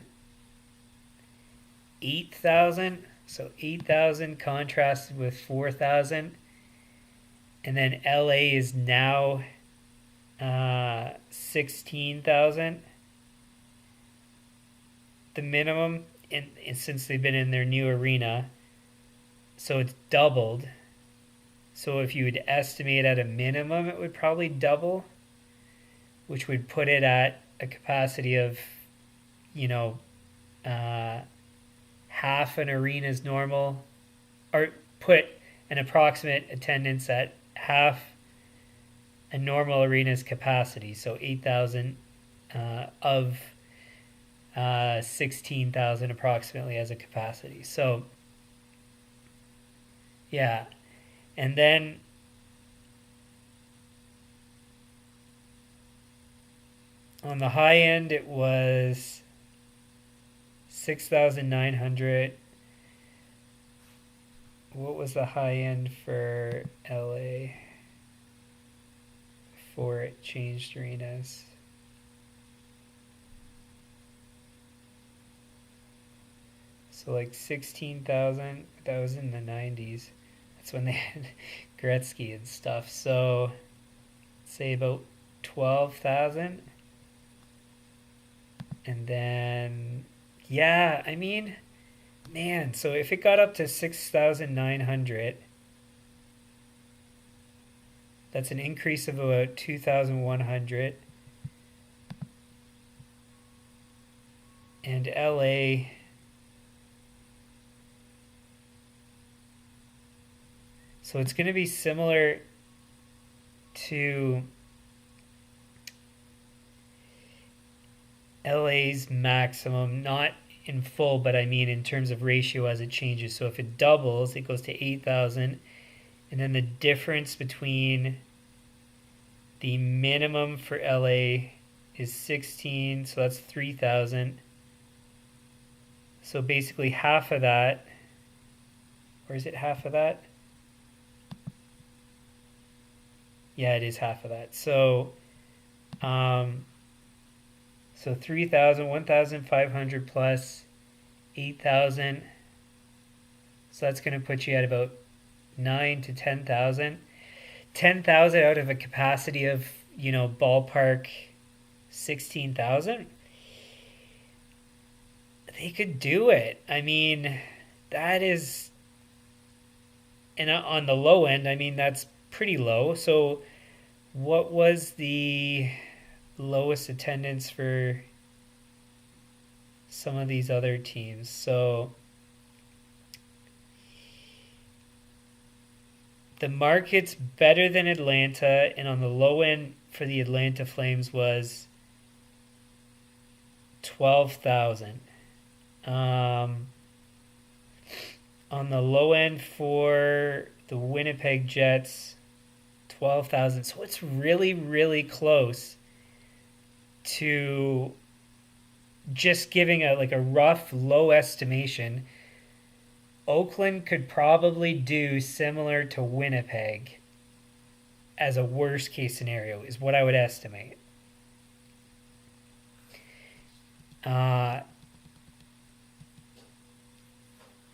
8,000, so 8,000 contrasted with 4,000. And then LA is now 16,000, the minimum, and since they've been in their new arena. So it's doubled. So if you would estimate at a minimum, it would probably double, which would put it at a capacity of, half an arena's normal, or put an approximate attendance at half a normal arena's capacity. So 8,000 of 16,000 approximately as a capacity. So, yeah. And then on the high end, it was 6,900. What was the high end for LA before it changed arenas? So like 16,000, that was in the 90s. That's when they had Gretzky and stuff. So say about 12,000. And then, yeah, I mean, man, so if it got up to 6,900, that's an increase of about 2,100. And LA, so it's going to be similar to LA's maximum, not in full, but I mean in terms of ratio as it changes. So if it doubles, it goes to 8,000. And then the difference between the minimum for LA is 16, so that's 3,000. So basically half of that, or is it half of that? Yeah, it is half of that. So, so 3,000, 1,500 plus 8,000. So that's going to put you at about 9 to 10,000. 10,000 out of a capacity of, ballpark 16,000. They could do it. I mean, that is, and on the low end, I mean, that's pretty low. So what was the lowest attendance for some of these other teams? So the market's better than Atlanta, and on the low end for the Atlanta Flames was 12,000. On the low end for the Winnipeg Jets, 12,000. So it's really, really close to just giving a rough low estimation. Oakland could probably do similar to Winnipeg as a worst case scenario, is what I would estimate.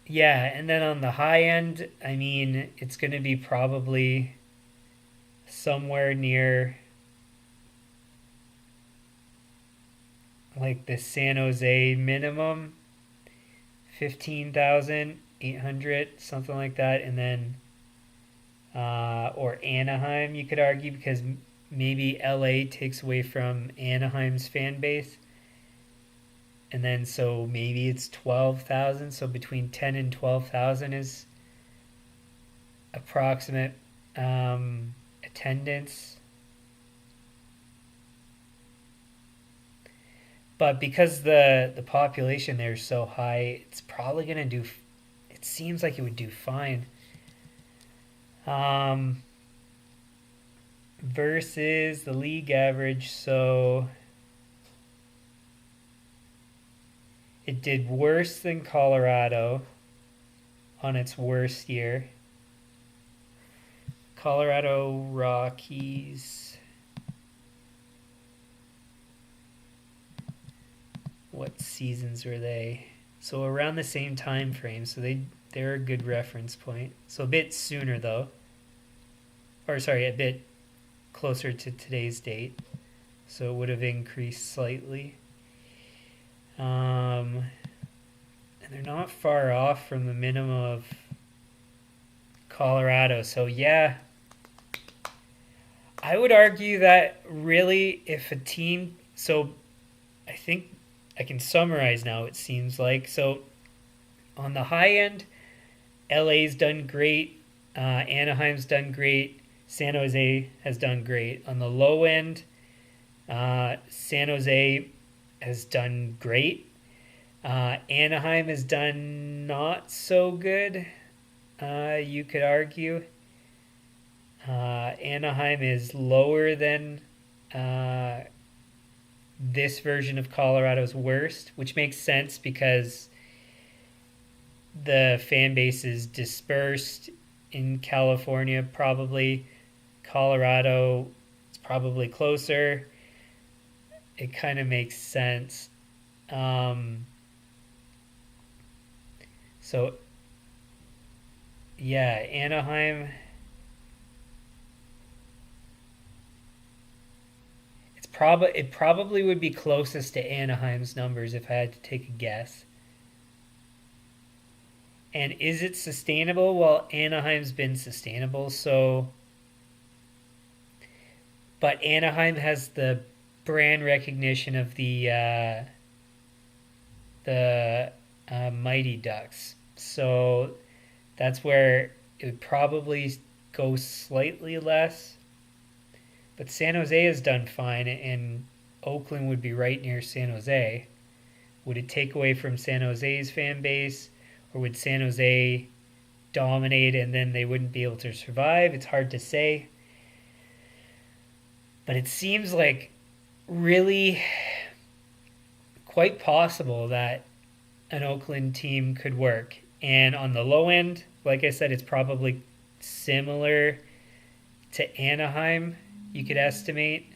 Yeah, and then on the high end, I mean, it's going to be probably somewhere near like the San Jose minimum, 15,800, something like that. And then, or Anaheim, you could argue, because maybe LA takes away from Anaheim's fan base. And then so maybe it's 12,000. So between 10 and 12,000 is approximate attendance. But because the population there is so high, it's probably going to do, it seems like it would do fine. Versus the league average, so it did worse than Colorado on its worst year. Colorado Rockies. What seasons were they? So around the same time frame. So they're a good reference point. So a bit sooner though. Or sorry, a bit closer to today's date. So it would have increased slightly. And they're not far off from the minimum of Colorado. So yeah, I would argue that really if a team, so I think I can summarize now, it seems like. So on the high end, LA's done great, Anaheim's done great, San Jose has done great. On the low end, San Jose has done great. Anaheim has done not so good, you could argue. Anaheim is lower than this version of Colorado's worst, which makes sense because the fan base is dispersed in California, probably. Colorado is probably closer. It kind of makes sense. So yeah, Anaheim. It probably would be closest to Anaheim's numbers if I had to take a guess. And is it sustainable? Well, Anaheim's been sustainable, so but Anaheim has the brand recognition of the Mighty Ducks, so that's where it would probably go slightly less. But San Jose has done fine, and Oakland would be right near San Jose. Would it take away from San Jose's fan base, or would San Jose dominate and then they wouldn't be able to survive? It's hard to say. But it seems like really quite possible that an Oakland team could work. And on the low end, like I said, it's probably similar to Anaheim, you could estimate.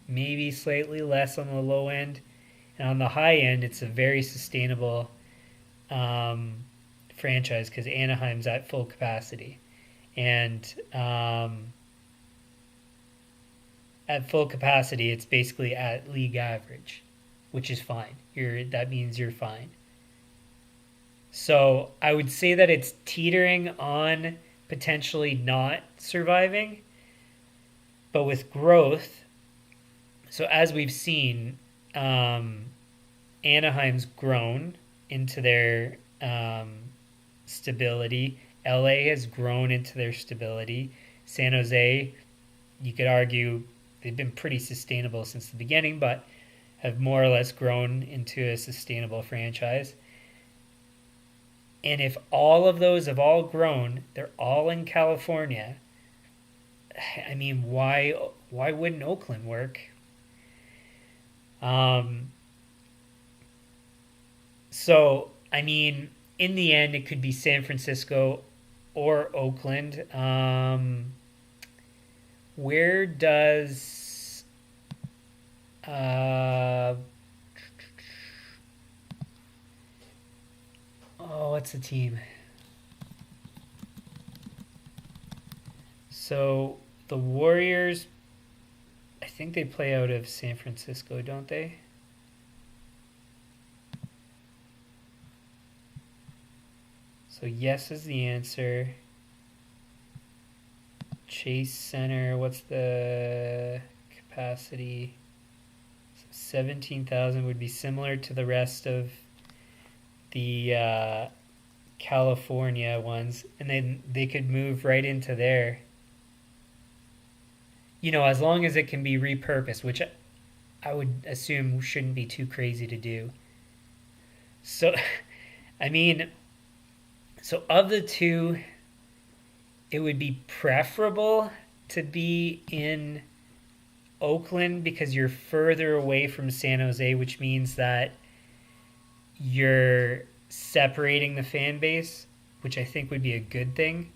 Maybe slightly less on the low end. And on the high end, it's a very sustainable franchise because Anaheim's at full capacity. And at full capacity, it's basically at league average, which is fine. That means you're fine. So I would say that it's teetering on potentially not surviving, but with growth. So as we've seen, Anaheim's grown into their stability. LA has grown into their stability. San Jose, you could argue they've been pretty sustainable since the beginning, but have more or less grown into a sustainable franchise. And if all of those have all grown, they're all in California. I mean, why wouldn't Oakland work? So, I mean, in the end, it could be San Francisco or Oakland. Where does what's the team? So the Warriors, I think they play out of San Francisco, don't they? So yes is the answer. Chase Center, what's the capacity? 17,000 would be similar to the rest of the California ones, and then they could move right into there. As long as it can be repurposed, which I would assume shouldn't be too crazy to do. So, I mean, so of the two, it would be preferable to be in Oakland because you're further away from San Jose, which means that you're separating the fan base, which I think would be a good thing.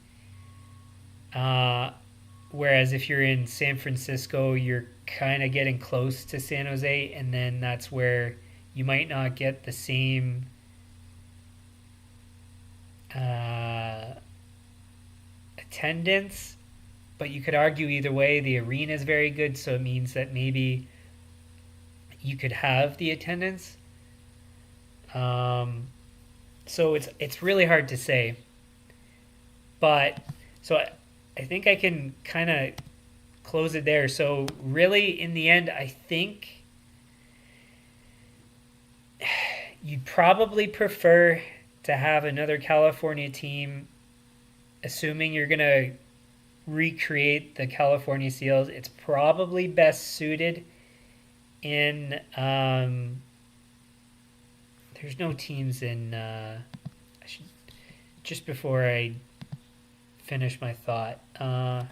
Whereas if you're in San Francisco, you're kind of getting close to San Jose, and then that's where you might not get the same attendance, but you could argue either way. The arena is very good, so it means that maybe you could have the attendance. So it's really hard to say, but so I think I can kind of close it there. So really, in the end, I think you'd probably prefer to have another California team, assuming you're going to recreate the California Seals. It's probably best suited in there's no teams in I should just before I finish my thought, I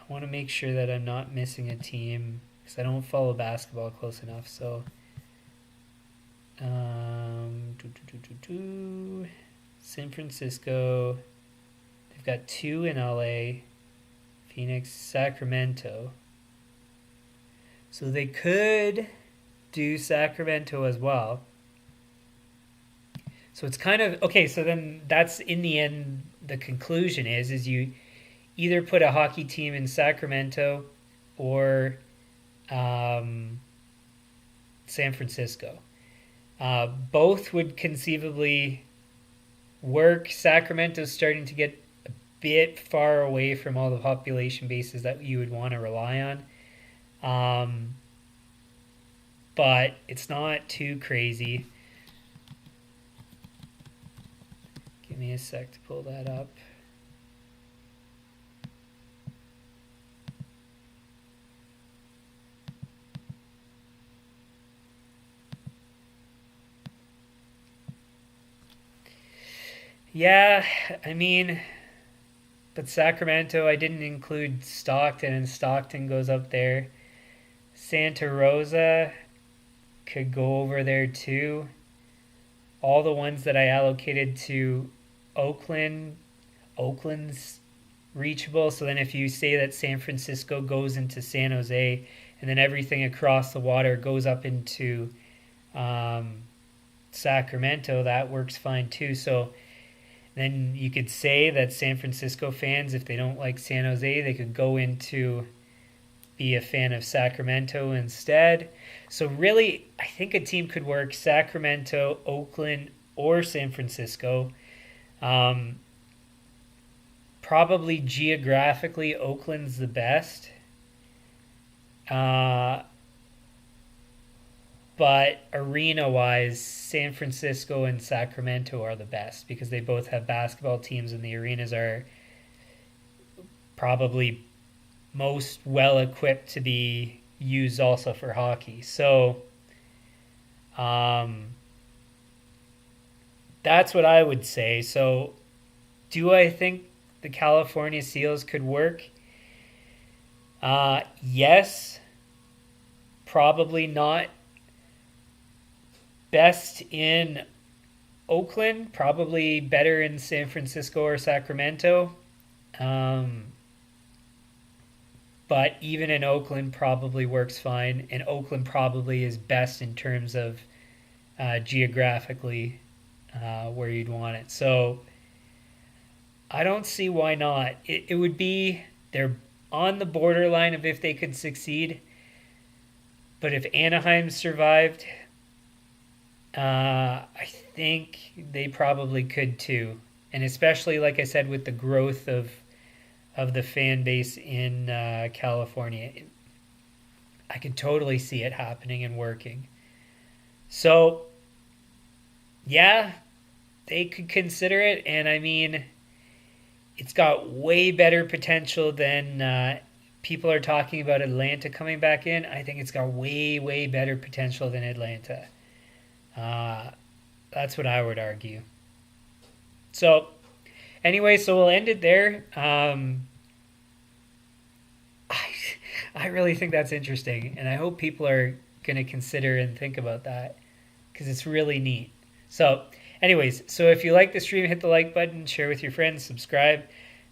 want to make sure that I'm not missing a team because I don't follow basketball close enough. So San Francisco, they've got 2 in LA, Phoenix, Sacramento. So they could do Sacramento as well. So it's kind of okay. So then that's in the end. The conclusion is you either put a hockey team in Sacramento or San Francisco. Both would conceivably work. Sacramento's starting to get a bit far away from all the population bases that you would want to rely on. But it's not too crazy. Give me a sec to pull that up. Yeah, I mean, but Sacramento, I didn't include Stockton, and Stockton goes up there. Santa Rosa could go over there too. All the ones that I allocated to Oakland, Oakland's reachable. So then if you say that San Francisco goes into San Jose, and then everything across the water goes up into Sacramento, that works fine too. So then you could say that San Francisco fans, if they don't like San Jose, they could go into be a fan of Sacramento instead. So really, I think a team could work Sacramento, Oakland, or San Francisco. Probably geographically, Oakland's the best. But arena-wise, San Francisco and Sacramento are the best because they both have basketball teams and the arenas are probably most well-equipped to be used also for hockey. So that's what I would say. So do I think the California Seals could work? Yes. Probably not best in Oakland, probably better in San Francisco or Sacramento. But even in Oakland probably works fine, and Oakland probably is best in terms of geographically where you'd want it. So I don't see why not. It would be, they're on the borderline of if they could succeed, but if Anaheim survived, I think they probably could too. And especially, like I said, with the growth of the fan base in California, I could totally see it happening and working. So, yeah, they could consider it. And I mean, it's got way better potential than people are talking about Atlanta coming back in. I think it's got way, way better potential than Atlanta. That's what I would argue. So, anyway, so we'll end it there. I really think that's interesting, and I hope people are going to consider and think about that because it's really neat. So, anyways, so if you like the stream, hit the like button, share with your friends, subscribe,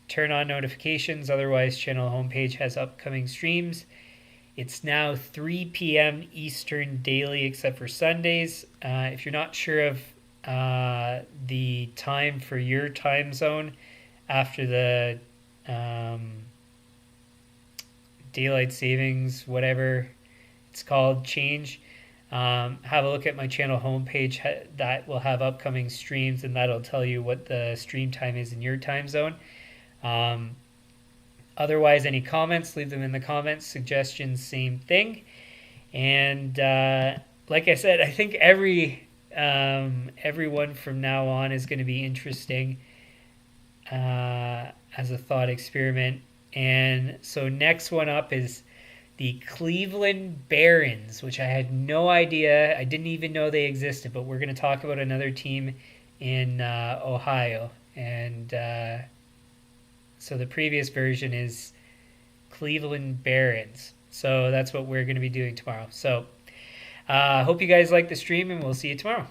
turn on notifications. Otherwise, channel homepage has upcoming streams. It's now 3 p.m. Eastern daily, except for Sundays. If you're not sure of the time for your time zone after the daylight savings, whatever it's called, change, have a look at my channel homepage. That will have upcoming streams, and that'll tell you what the stream time is in your time zone. Otherwise, any comments, leave them in the comments. Suggestions, same thing. And like I said, I think everyone from now on is going to be interesting as a thought experiment. And so next one up is the Cleveland Barons, which I had no idea. I didn't even know they existed, but we're going to talk about another team in Ohio. And so the previous version is Cleveland Barons. So that's what we're going to be doing tomorrow. So hope you guys like the stream, and we'll see you tomorrow.